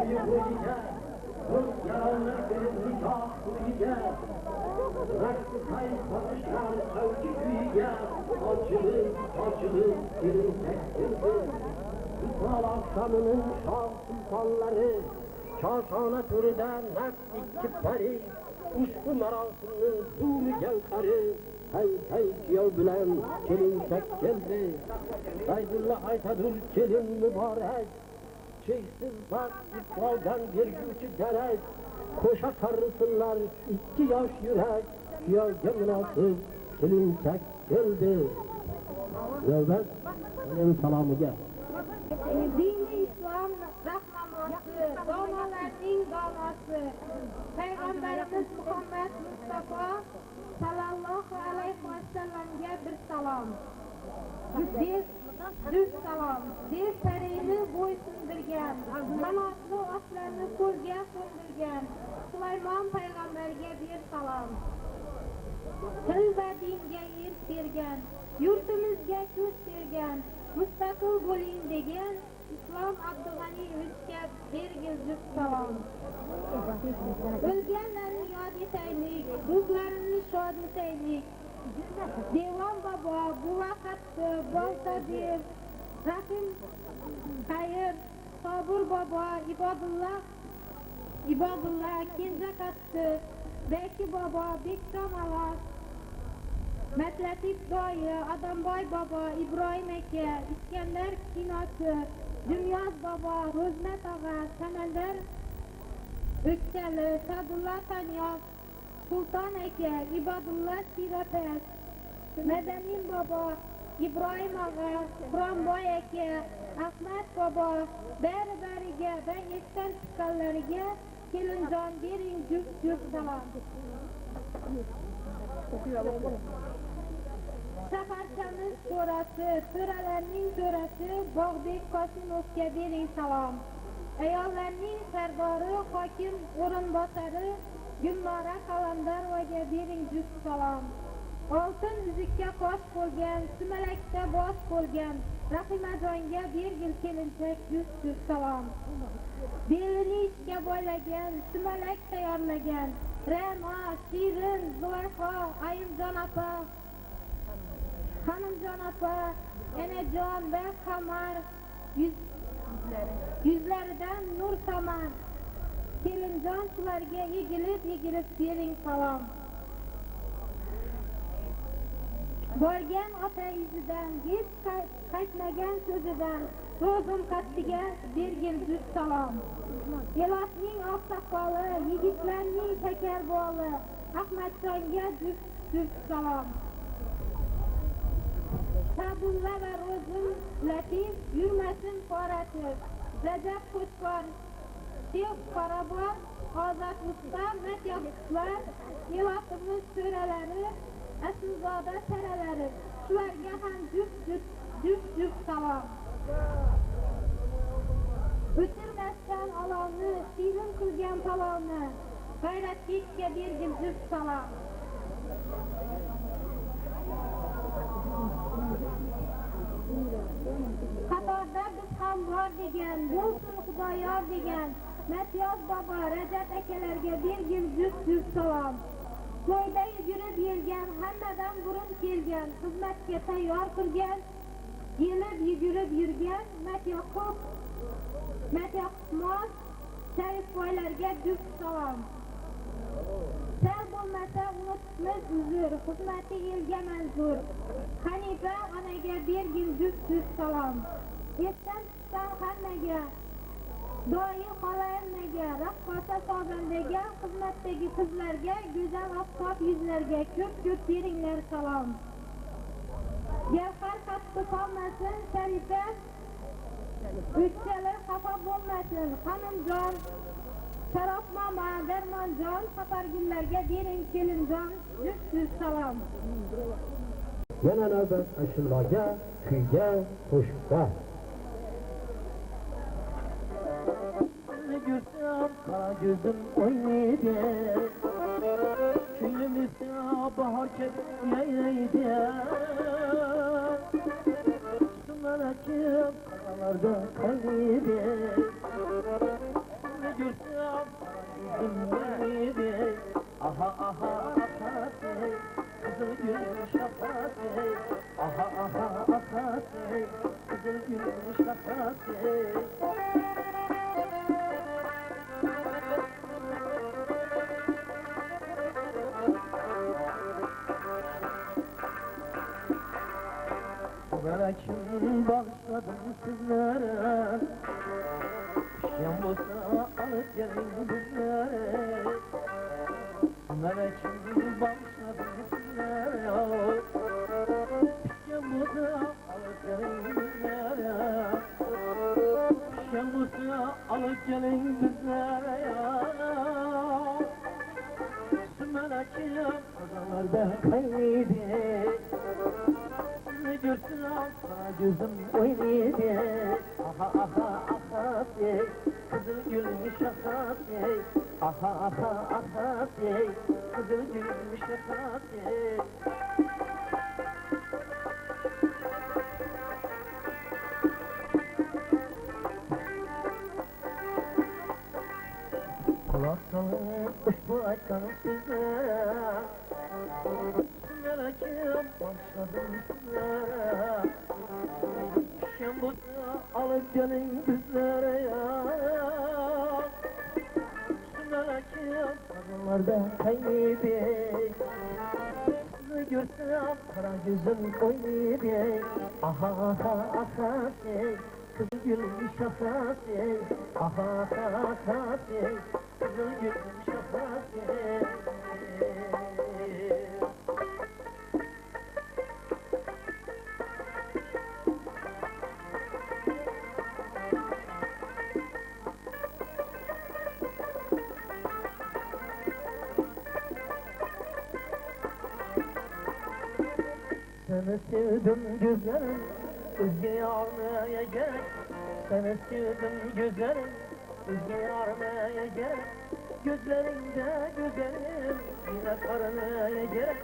Ayı boyunca Kız yaralı bir nikah kuyuya Raksı kay konuşlar savcı kuyuya Acılı dirin çektirdi Kısal akşamının şah sultanları Çarşana türüden nak iki peri Uşku merasını zûlü gevkari Hey kiyav bilen kelin tek geldi Saydullah Aytadur kelin mübarek Şeyhsiz bak İsrail'den bir gücü gerek Koşa karısınlar iki yaş yürek Kiyav münasip kelin tek geldi Növbet senin salamı gel Dini İslam rahmanası, damalarning daması, Peygamberimiz Muhammed Mustafa sallallahu aleyhi ve sellem'e bir salam. Düz salam, bir sereyini boysundirgen, kanatlı atlarını ko'zga ko'ndirgan, Süleyman Peygamber'e bir salam. Til ve dinge erk bergan, yurtimizga ko'z bergan, mustaqil bo'ling degan Islom Abdug'aniyevichga bergildik salom. O'lganlarni yod etaylik, ruhlarini shod etaylik. Devon bobo bu vaqtda Boltadir, Rahim Xayr, Sobir bobo, Ibodullah Kenja qatdi, Beki bobo, Beksom Alas, Matlatif doyi, Adamboy bobo, Ibrohim aka, Iskandar kinosi, Dumyoz bobo, Ro'zmat og'a, Samandar O'kkali, Sadulla Tanyoz, Sulton aka, Ibodullah Sirapas, Madamin bobo, Ibrohim og'a, Quronboy aka, Ahmad bobo, bari-bariga va esdan chiqqanlariga kelinjon bering juft salom. Safarchamiz so'rasi, so'ralarning so'rasi Bog'bek Qosimovga bering salom. Ayollarning sardori, hokim o'rinbosari Gulnora Qalandarovaga bering juft salom. Oltin uzukka qosh bo'lgan, sumalakda bosh bo'lgan Rahimajonga bergil kelinchak juft salom. Belini ishga bo'ylagan, sumalak tayyorlagan Ra'no, Shirin, Zulayho, Ayimjon opa, Xonimjon opa, Enajon va Qamar yuzlaridan nur tomar. Kelinjon shularga egilib bering salom. Borgan ota izidan, hech qaytmagan so'zidan, Ro'zim qattiga bergil juft salom. Elosning oqsoqoli, yigitlarning shakarboli, Ahmadjonga juft salom. Sadulla va Ro'zim Latif, yurmasin qoratif, Rajab Qo'chqor, Sheikh Qorabog', Ozod Usta, Matyoqlar, Elosimiz so'ralari, Aslzoda saralari, shularga ham juft salom. O'chirmasdan olovni, shirin qilgan palovni, G'ayratbekka bergil juft salom. Qatorda biz ham bor degan, bo'lsin Xudoyor degan Matyoz bobo, Rajab akalarga bergil juft salom. To'yda yugurib yelgan, hammadan burun kelgan, xizmatga tayyor turgan, yelib yugurib yurgan Matyoqmos Sharif boylarga juft salom. Sal bo'lmasa unutmiz uzr, xizmati elga manzur. Hanifa onaga bergil juft salom. Esdan chiqqan hammaga, doyi xolayimnaga, raqqosa sozandaga, xizmatdagi qizlarga, go'zal oftob yuzlarga ko'p beringlar salom. Gavhar qattiq qolmasin, Sharifa o'tchalar xafa bo'lmasin, Xonimjon, Sharof mama, Darmonjon, safargullarga bering kelinjon juft salom. Yana navbat ashulaga, kuyga, qo'shiqqa. Görsem kara gözüm oynaydı, Külümüzde bahar kekleydi. Sular açıp karalarda kaynaydı, gürsem zümrüdü aha aha akatı kızıl gül şafakı aha aha akatı kızıl gül şafakı Melekim bağışladım sizlere Yambosa alıp gelin bizlere Melekim bağışladım sizlere Yambosa alıp gelin bizlere Yambosa alıp gelin bizlere Melekim kazalarda kaybedi Görsün alsa gözüm oynaydı aha aha aha dey kızıl gülmüş aha dey aha aha aha dey kızıl gülmüş aha dey kulak salın bu açkanın size Melekim başladım sizlere Şembuza alıp gelin bizlere ya Melekim kadınlarda kaybedi Sizi görsem kara gözüm koydu aha aha aha dey kızıl gülmüş aha dey aha aha aha dey kızıl gülmüş aha dey Seni sevdim güzelim, özge yarmaya gerek. Seni sevdim güzelim, özge yarmaya gerek. Gözlerinde güzelim, yine karmaya gerek.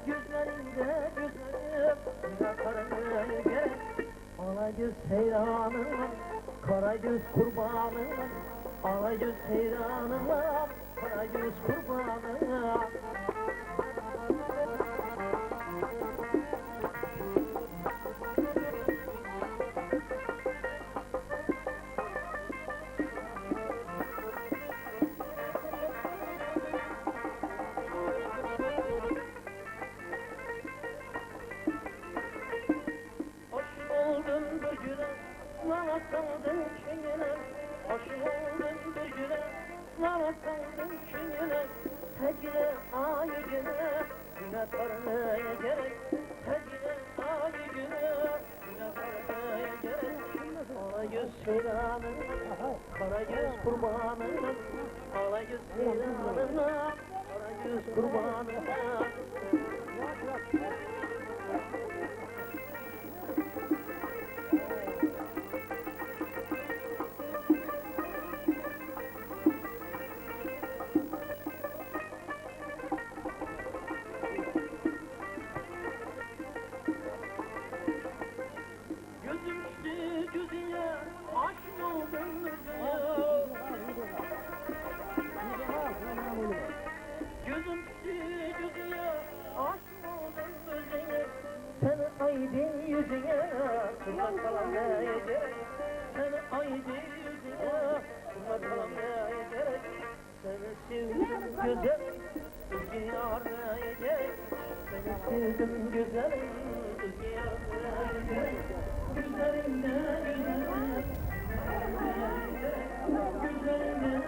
Gözlerinde güzelim, yine karmaya gerek. Alagöz seyranım, karagöz kurbanım. Alagöz seyranım, karagöz kurbanım. Kaldın çingene, hoşum oldun bir güne, lava kaldın çingene, tecile ayı güne, güne karmaya gerek, tecile ayı güne, güne karmaya gerek. Ala göz seyranım, kara göz kurbanım, ala göz seyranım, kara göz kurbanım. Aydın yüzüne, kurban kalamaya gerek. Seni aydın yüzüne, kurban kalamaya gerek. Seni sevdim güzelim, özge yarmaya gerek. Seni sevdim güzelim, özge yarmaya gerek. Güzelimde güzelim, güzelimde güzelim.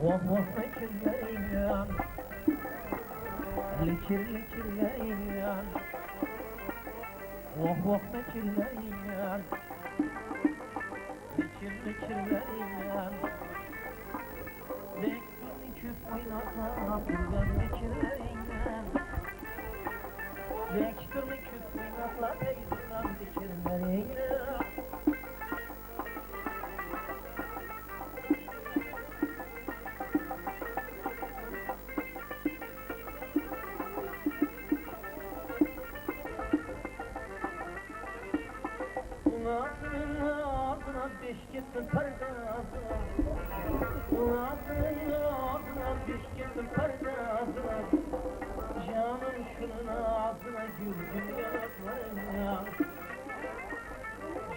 Vah vah mekilleyen, likir likirleyen. Vah vah mekilleyen, likir likirleyen. Bekleyin küp oynatma, ben likirleyen. Bekleyin küp oynatma, dikirlerine. Ağzına diş gitsin perdasına, ağzına diş gitsin perdasına. Canım şunun ağzına güldüm yanaklarına,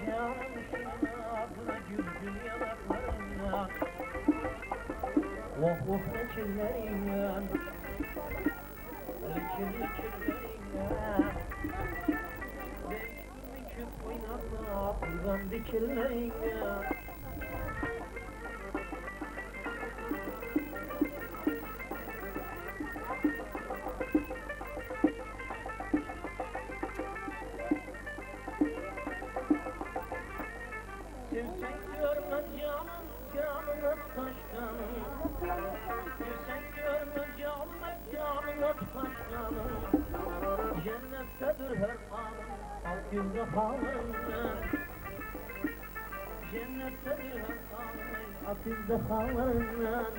canım şunun ağzına güldüm yanaklarına. Oh oh ne kirlerine, ne kirlerine. Küp oynatma buradan dikillerine. Sevsen görme canım, canına taşkanım. Sevsen görme canım, canına taşkanım. Cennettedir her anım. Aklımda kalırım, cennettedir her aklımda kalırım.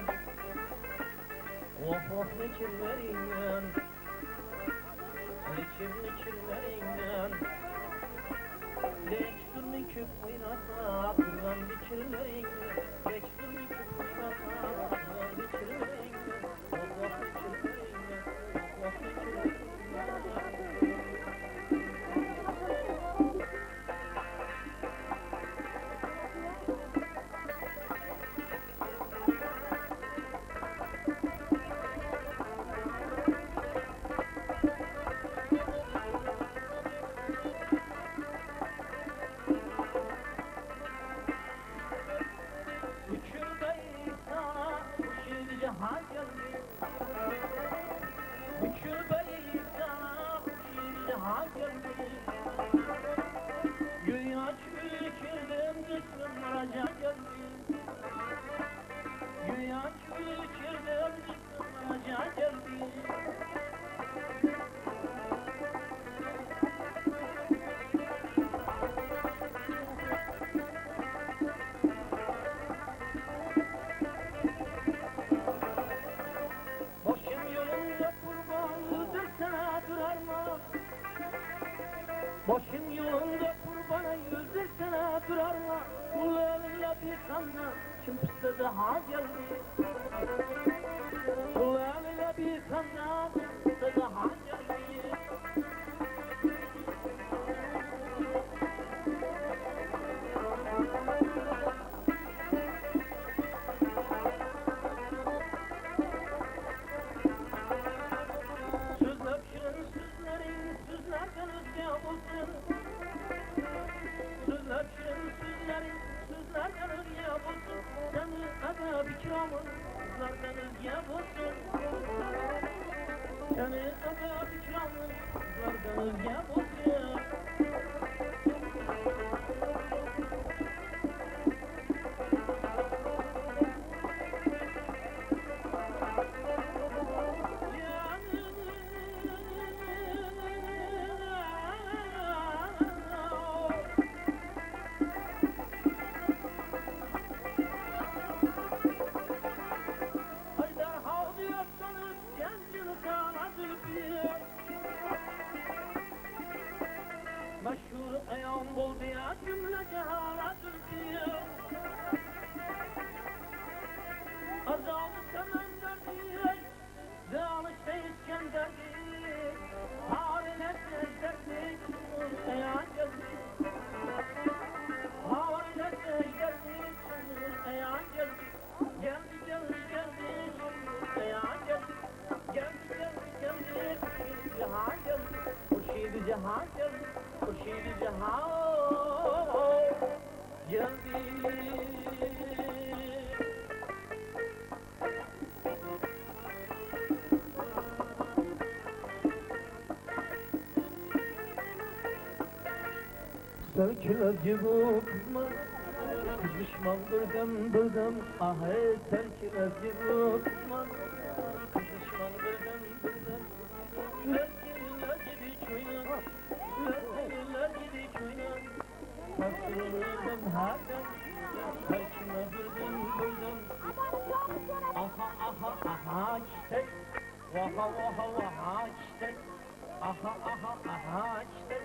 Oh oh ne kirlerim, ne kirlerim. Geçtirme küp oynatma, buradan dikirlerim. Geçtirme küp oynatma, buradan dikirlerim. Oh oh ne kirlerim, oh oh ne kirlerim. Başın yolunda kurbana yüzdürsene durarma. Kulağıyla bir kanla çımпıstadı ha geldi. Kulağıyla bir kanla çımпыstadı ha geldi. Sözler şirin sözlerin sözlerden özge olsun. Sözler şirin sözlerin sözlerden özge olsun. Senin adab ikramın sözlerden özge olsun. Senin adab ikramın sözlerden özge olsun. Meşhur ayağım buldu ya cümle cehaladır diyor. Azalı Semender'dir, Zalış'ta İskender'dir. Harine secderdik, ayağa geldik. Harine secderdik, ayağa geldik. Geldi geldi geldi, ayağa geldik. Geldi geldi geldi, cihan geldi. Kurşid-i cihan geldi. Kurşid-i cihan geldi. Serkiler gibi okuma, kızışmam birden, ah ey serkiler gibi okuma, kızışmam birden, lergiler gibi çoyna, lergiler gibi çoyna, bastırdım her gün. Her kime bildim. Aha aha aha çiçek. Vaha vaha vaha çiçek. Aha aha aha çiçek.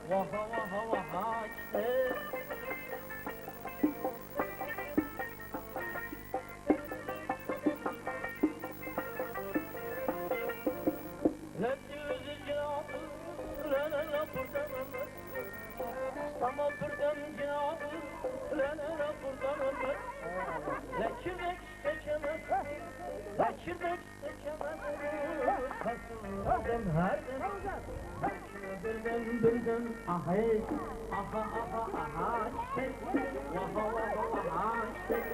Vaha vaha vaha çiçek. Tamam buradan cevabı, lenera buradan ömür. Lekirmek seçemez, lekirmek seçemez. Kasıldım her gün, bildim, ahey, aha aha aha çiçek, vaha vaha vaha çiçek,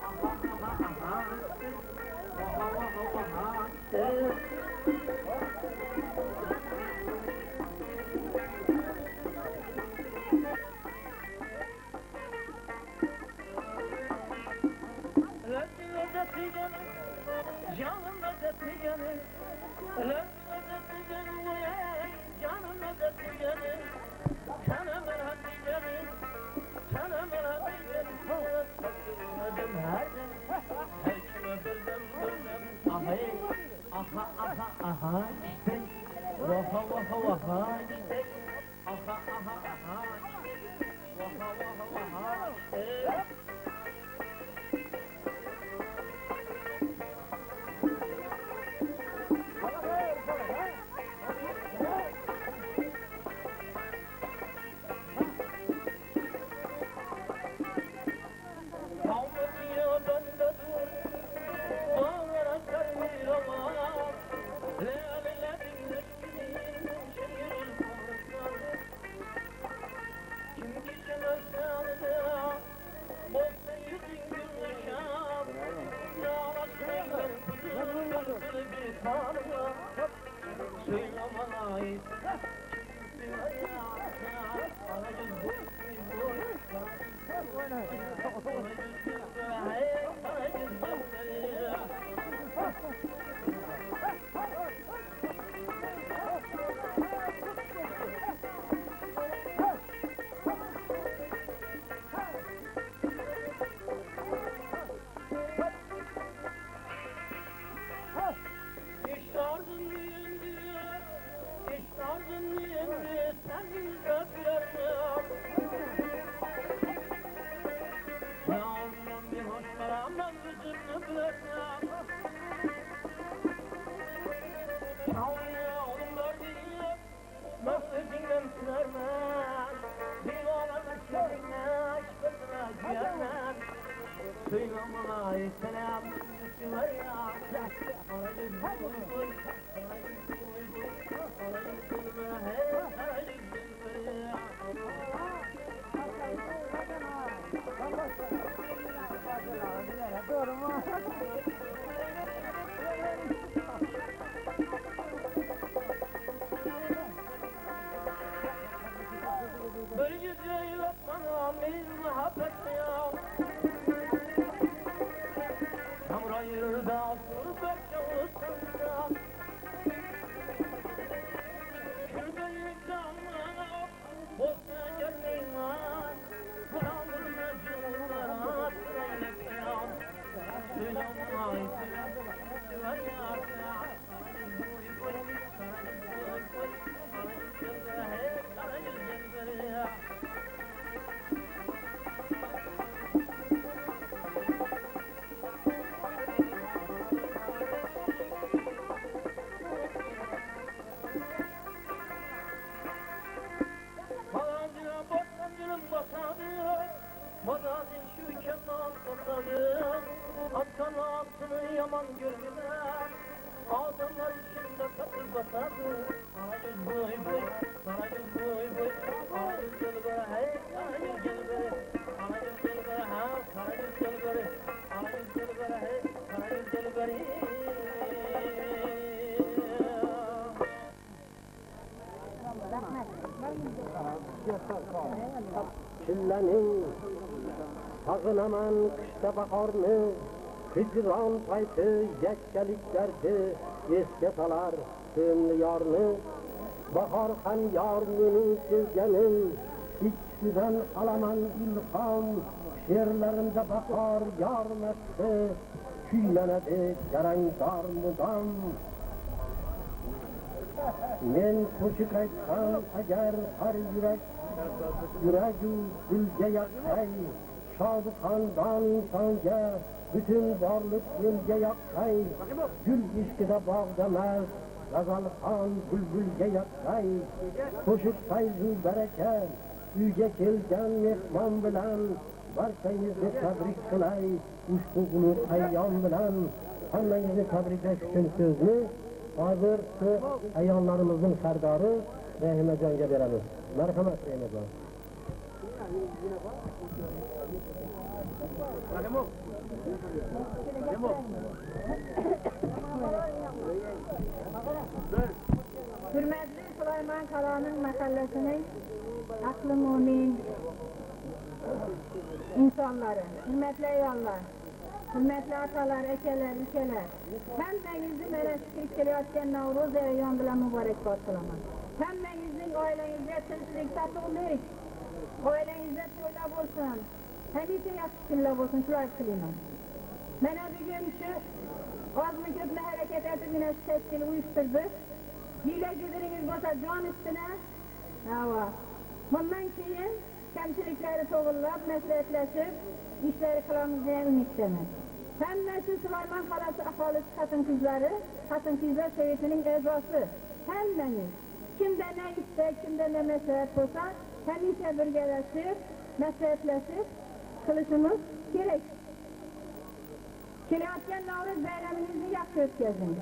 aha aha aha çiçek, vaha vaha vaha çiçek. Canım lezzetli canım, lezzetli canım uyan, canım lezzetli canım, sana merhametli canım, sana merhametli canım, tatlım her gün, her kime bildim, ahey, aha aha aha çiçek, vaha vaha vaha çiçek, aha aha aha çiçek, vaha vaha vaha çiçek. Magazin şu keman topladı, at kanatını yaman görmeden, adamlar içinde katır batardı. Ana yüz boy boy, ana yüz boy boy, ana yüz gel be hey, ana yüz gel be, ana yüz gel be ha, ana yüz gel be, ana yüz gel be hey, ana yüz gel be. Çillenin sağınaman kışta baharını, hicran payti yekkeliklerdi, esке salar sığınlı yarını. Bahar hem yarını sevgenin, hiç Sizden alaman ilham, şiirlerimde bakar yarmette, küylenedi yarangdar mudam. Men koşuk aytsam agar har yuragi gulga yoqqay, shodi xandon insonga bütün varlık yo'lga yoqqay, gul ishqida bog'damas g'azalxon bulbulga yoqqay, qo'shiq fayzu baraka uyga kelgan mehmon bilan barchangizni tabrik qilay ushbu ulug' ayyom bilan. Hammangizni tabriklash uchun so'zni hozir shu ayollarimizning sardori Rahimajonga beramiz. Marhamat Rahimajon. Hürmetli Süleyman Kala'nın mahallesinin aklı mümin insanları, hürmetli ayollar, hürmetli atalar, ekeler, ülkeler, hemmenizin meleşkilik geliyatken Navruz Ereyon bilen mübarek başlama. Hemmenizin ailenizde tinçlik, tatlık, ailenizde toylab olsun, hemisi yakışıklık olsun, şuraya kılıyım. Bana bir gün şu az mı köpüne hareket edip yine seçkili uyuşturdu. Hile güdürünüz olsa can üstüne, bundan keyin kemçilikleri toğullab, meslekleşip, işleri kılamız diye ümit demek. Hemmesi Süleyman Kalası ahalisi katın kızlar seyitinin ezası. Hemmeniz, kimde ne istek, kimde ne meselek olsa, hemise birgeleşip, meselekleşip, kılışımız gerek. Kilayatken Navruz bayramınızı yaxşı ötközün.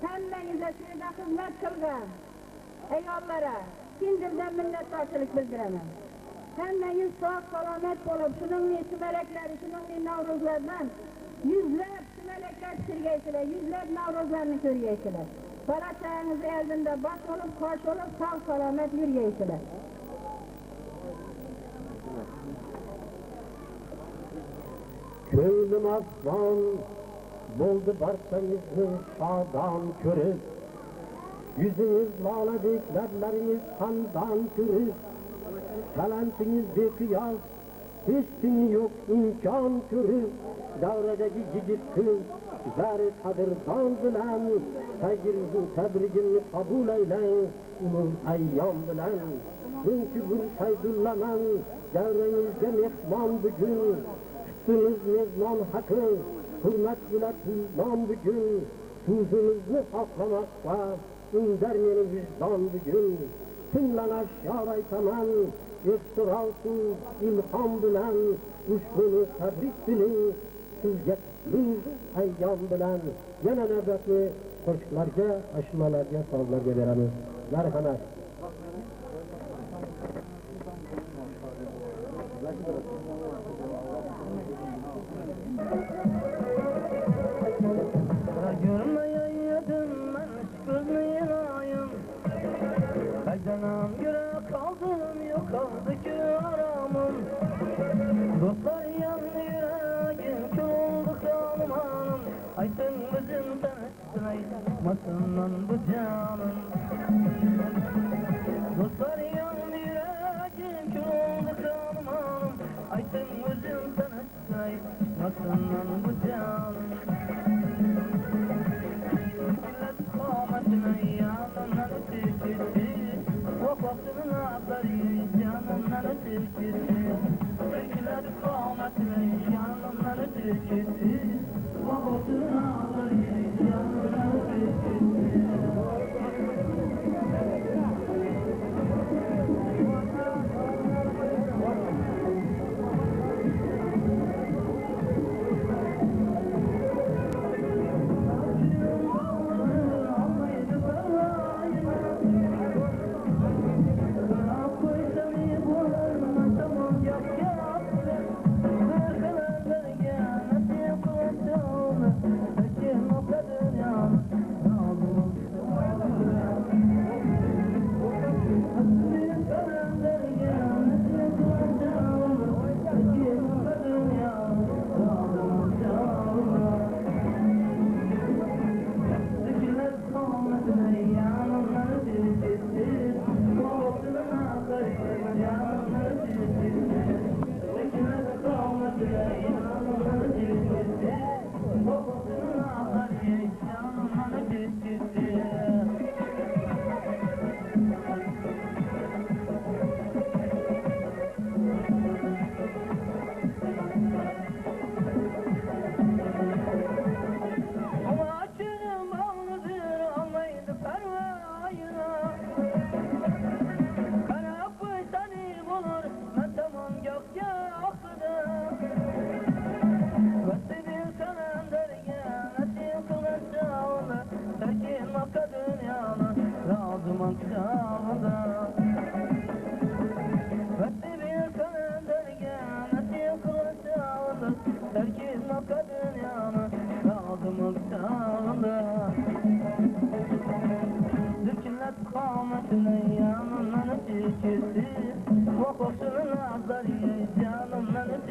Hemmenize şurada hizmet kılgan eyollara kindilden minnettarçılık bildiremem. Hemmeniz sağ selamet olup, şunun sümelekleri, şunun Navruzlardan yüzlep sümelekler sürgeysiler, yüzlep Navruzlarını körgeysiler. Para çayınızı eldinde baş olup, koş olup, sağ selamet yürgeysiler. Köylüm aslan buldu barçanızı şadan körüp, yüzünüz laladik, lablarınız kandan körüp, talantınız bekıyaz, hiçbir yok imkan körüp, davradaki yigit kız, zari kadirdan bilen, tebrigini kabul eyleyin, ulug' ayyom bilen. Çünkü bir saydullaman, davranizga mehmon bugün, tuttunuz mezmon haqqi, hurmat bilan tuymon bugün, so'zimizni oqlamoqqa undar meni vijdon bugün. Tinlanar şiar aytaman, ehtirosu ilhom bilan, ushbuni tabrik diling, sizga qutlug' ayyom bilan. Yana navbatni qo'shiqlarga, ashulalarga, sozlarga beramiz. Marhamat. Görmeyeydim ben gözlü yanayım, kaydanam göre kaldım, yok kaldı ki aramım. Dostlar yandı yüreğim, kül oldu kalmanım, aytın bizim tanıştın aytmasından bu canım. Dostlar yandı yüreğim, kül oldu kalmanım, aytın bizim tanıştın aytmasından bu canım.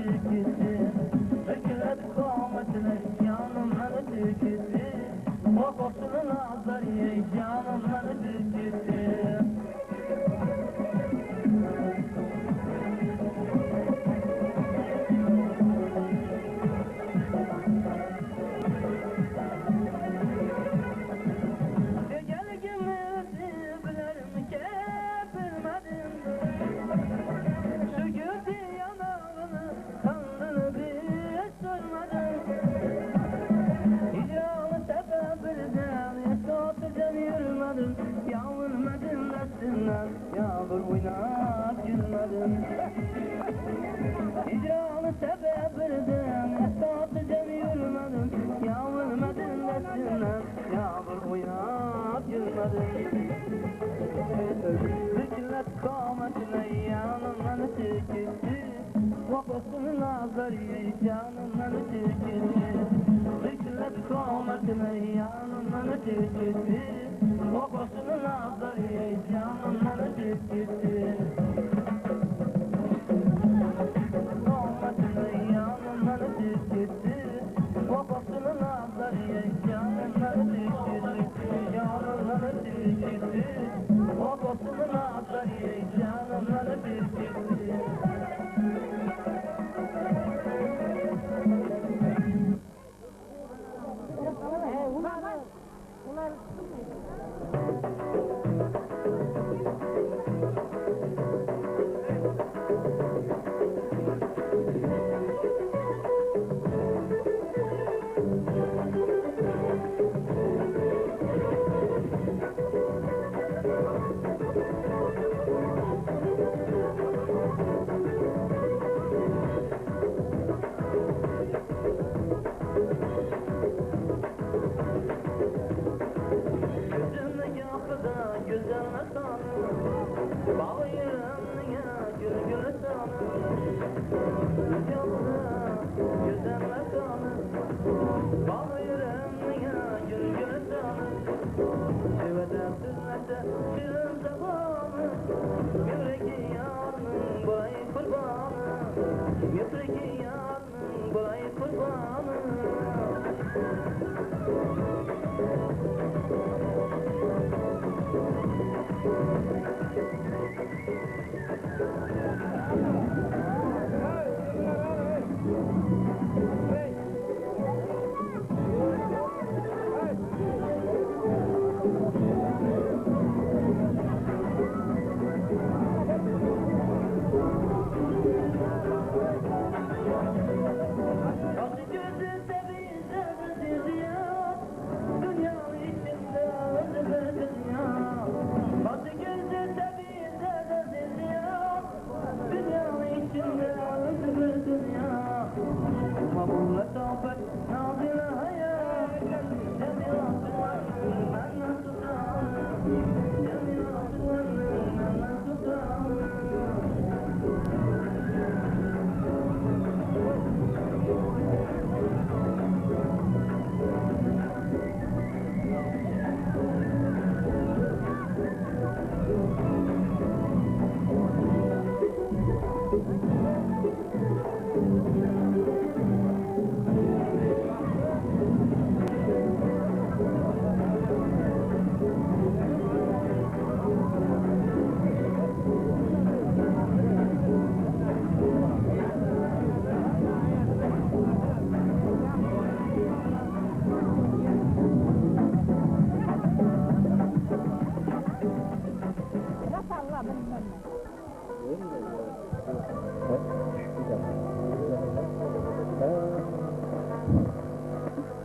tüküttü Hükümet kometine yanımları tüküttü Kokosunun ağzları yanımları tüküttü Yağmur oynap gülmedim İcralı sebebirden Esatlıcan yürümedim Yağmurmedim desinden Yağmur oynap gülmedim Hükümet kametine yanımdan tüküttü Kokosunun ağzları canımdan tüküttü Hükümet kametine yanımdan tüküttü Kokosunun ağzları canımdan tüküttü Kometine yanımdan tüküttü Kokosunun ağzları canımdan tüküttü Yanımdan tüküttü Kokosunun ağzları canımdan tüküttü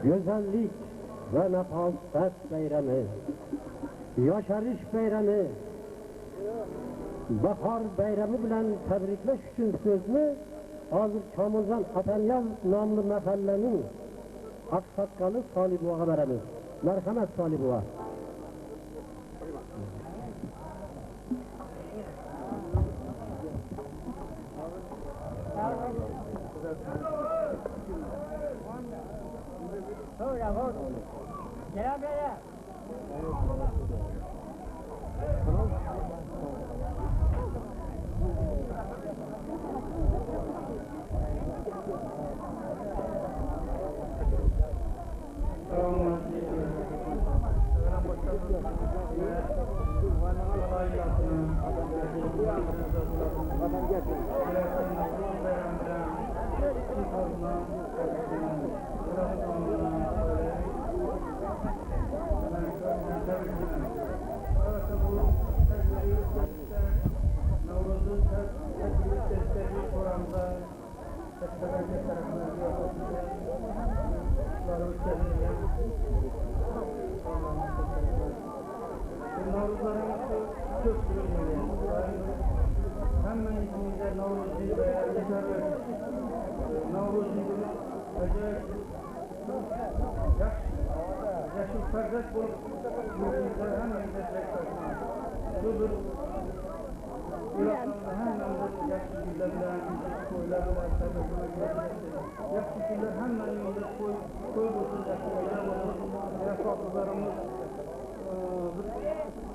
Güzellik ve nefasat beyremi, yaşarış beyremi, bahar beyremi bilen tebrikleş için sözünü hazır Kamuzan Atanyan namlı mehallenin aksatkalı Salih Buğa'ya veremiz. Merhamet Salih Buğa. Gel buraya.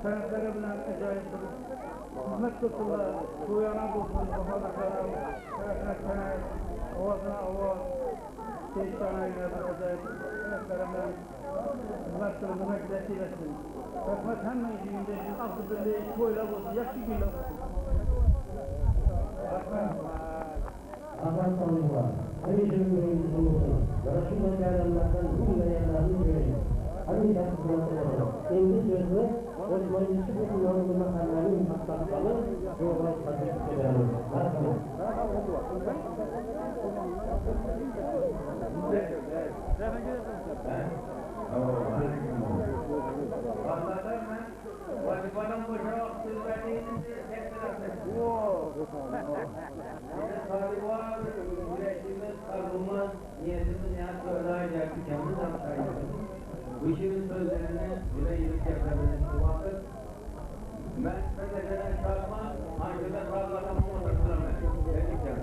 Sanatları bilen acayip bir hizmet tuttular, suyana tuttular, kafana karar, tarafına karar, ovasına ova, şeytana yine bir acayip sanatları bilen hizmet tutulmak nasip etsin. Rahmet hemen izinde, aklı birliği koyla olsun, yakşı gülle olsun. Akan tanrılar, hani cümlelerimiz olsun, Resulullah Peygamber'den bu meyanlarını görelim. Hani de kullanılır. Şimdi sözü, Osman Yusuf'un yorumlu makallerin hastalığı, yoğun tasdik edelim. Merhaba. Vazifanın boşa vakti verdiğiniz tek tarafı. Var, yüreğimiz, kalbimiz, niyetimiz yani söyleyecek tükenimiz anlayacak. Bu işin sözlerini dile yürüyüp yapabiliriz bu vakit. Ben fethedene çarpma, ancak sağlanan bu oturtlarına. Dedikçe.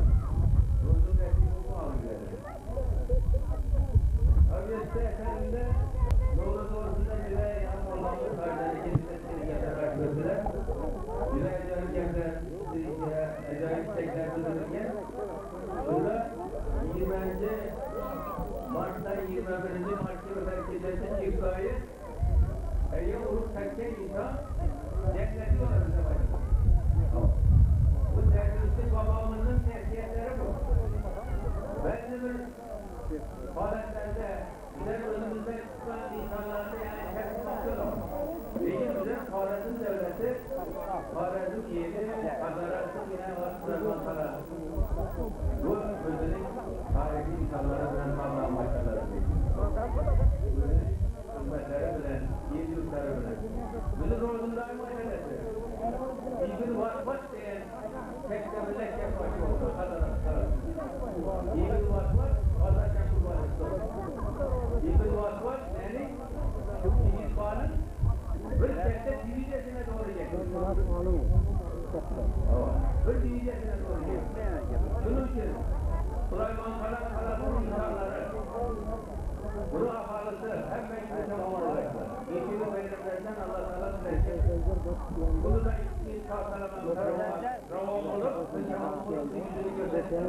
Ruzun ettiği bu algıları. Aviyette eserinde yolu doğrusunda bile yanım Allah'ın kardeşleri kendisini yatarak götürer. Güzel dönkenler, acayip tekrar dönürken burada 20. Mart'tan 21. Mart'ta özellikle çıktığı eğer uruk tekke insan cenneti olur bize başlar. Bu teröristlik babamızın tercihleri bu. Ben de bir faaliyetlerde güzel önümüzde tutan insanlarda yani hep bakıyorum. Beyimizin Kharazm devleti, Kharazm yeri, Kazaras'ın yine var, Kırazmantalar. Bu sözünün tarihi insanlara bilen bağlanmaktadır. Ümmetleri bilen, yiyecekleri bilen. Bizim rolündayım ailesi. İbn Vatvat diye tekte mülekkep başı oldu, Kazaras'ın. İbn Vatvat, Kazaras'ın kurbanısı oldu. İbn Vatvat, yani şu İsa'nın bir tekte divizyesine doğru geçti. Bir divizyesine doğru geçti. Şunun için Süleyman Kalas'ın insanları bunu ahalisi hem meclise olacaklar. İçini belirlerden Allah Teala verecek. Bunu da İsa Salaman tarafından ravam olup Müslümanlığın yüzünü gösterecek.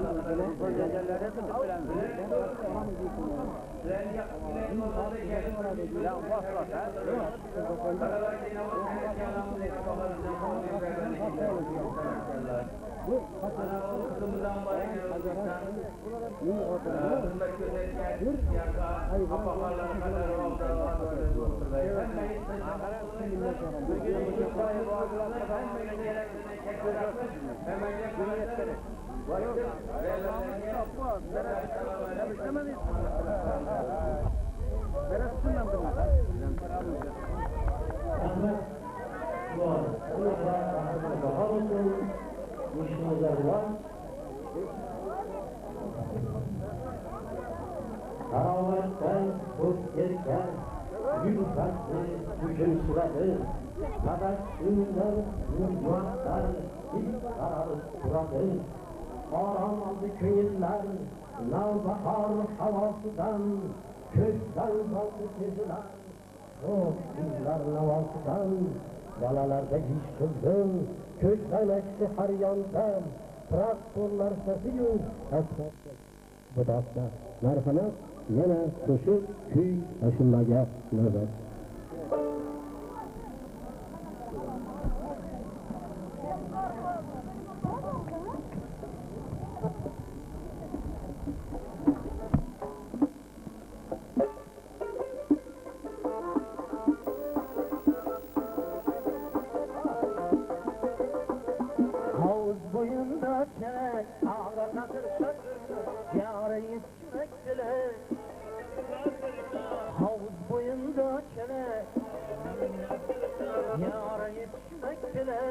Sen yaptığın yolda gelin Müslüman vasfata. Karalar Cenab-ı Hak yalanını etkilerden konuyu vermeni ana okulumuzdan başlayalım. Hürmet gözetken yaka apahalarına kadar oldu. Karavattan kurtlarken gül kalpli düşün sıradı. Sadaşından yurtlar ilk sararıp duradı. Aram aldı köyler, navbahar havasından, kökten baldı teziler. O kızlar navasından, dalalarda hiç kızdım, kökten eşti her yandan. traktorlar sesiyu esnafta. Bu dakika merhamet yine koşu köy başındaki nöbet. Havuz boyunda çek, ağra katır katır, yâre yetişmek bile. Havuz boyunda çek, yâre yetişmek bile.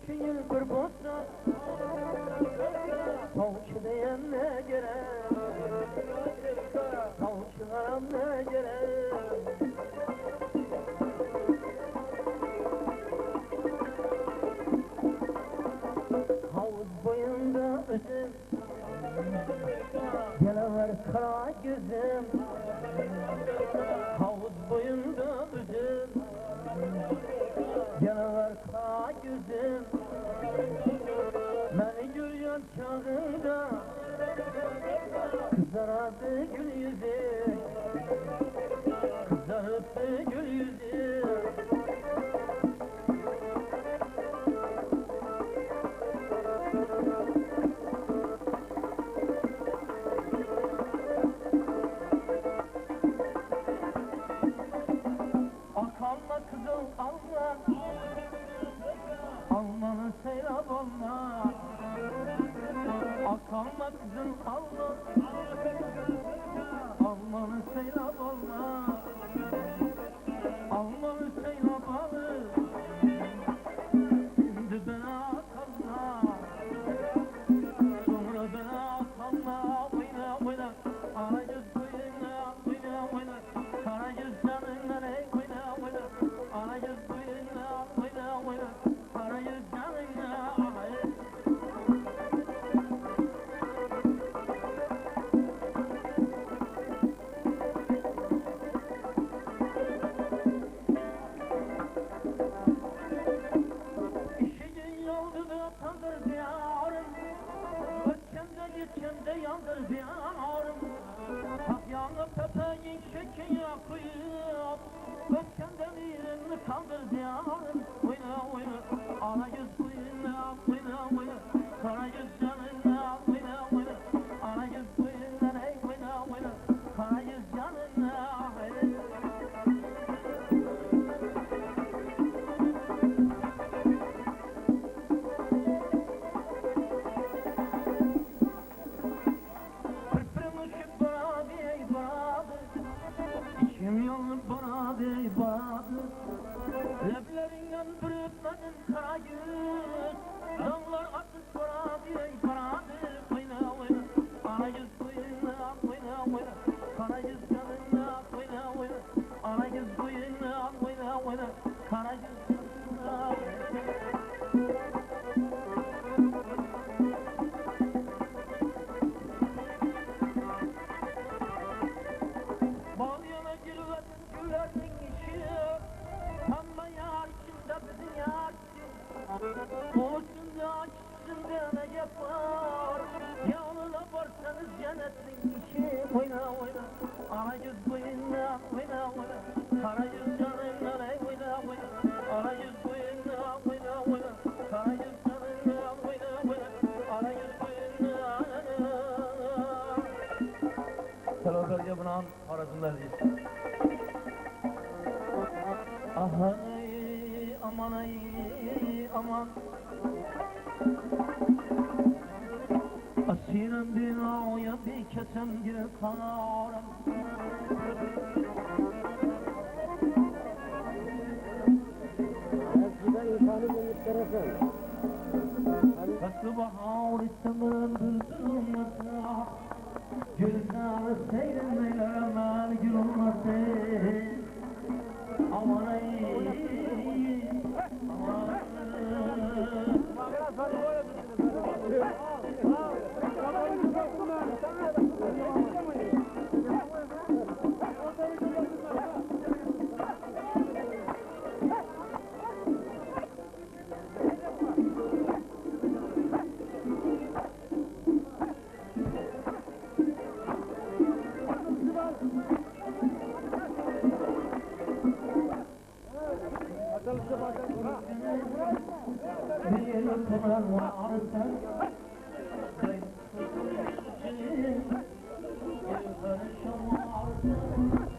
2 yıl bir boşta, tavukçu diyen ne gerek? Tavukçu haram ne gerek? Havuz boyunda üzüm, gelever kara gözüm. Havuz boyunda üzüm, gelever kara gözüm. Beni görüyor çağında, kızaradı gül yüzü, kızarıp gül yüzü. Akalma kızıl alma, almanı seyrap olma. Akalma kızıl alma, almanı seyrap olma. Almanı seyrap alır, şimdi bana akalma. Sonra bana akalma, oyna oyna. Aracız oyna, oyna oyna. Karacız canına ne oyna oyna. Aracız oyna, oyna oyna. Karacız canına oyna. İşin yolunu tandır diyarım, ötçemde geçemde yandır diyarım. Tak yanıp tepeğin şekin yakıyor, ötçemde mirini tandır diyarım. Oyna oyna, arayüz oyna, oyna oyna. Karayüz canına oyna oyna. Arayüz oyna, ne oyna oyna. Karayüz canına oyna. Pırpırmışık barabi barabi, içim yolun barabi barabi. Leblerinden bir öpmenin kara yüz, dağlar atıp barabi barabi. Oyna oyna, arayüz oyna, oyna oyna. Karayüz canına oyna oyna. Arayüz oyna, oyna oyna. Karayüz canına oyna. Bağlayana gülverin güllerin işi, sanma yar içinde bizim yar içi. O üstünde aç üstünde ne yapar, yanına varsanız cennetin işi. Oyna oyna, arayüz oyna, oyna oyna. Karayüz canına ne oyna oyna. Arayüz oyna, oyna oyna. Karayüz canına oyna oyna. Arayüz oyna. Seloferce bunun arasındayız. Aman ey, aman ey, aman. Asirim binaya bir kesem gir kanarım. Eskiden insanı enteresan. Faslı bahar istemem bülbülüm yasa. Gülsar seyredmeyle emel gül olmasın. Aman ey, aman. Thank you.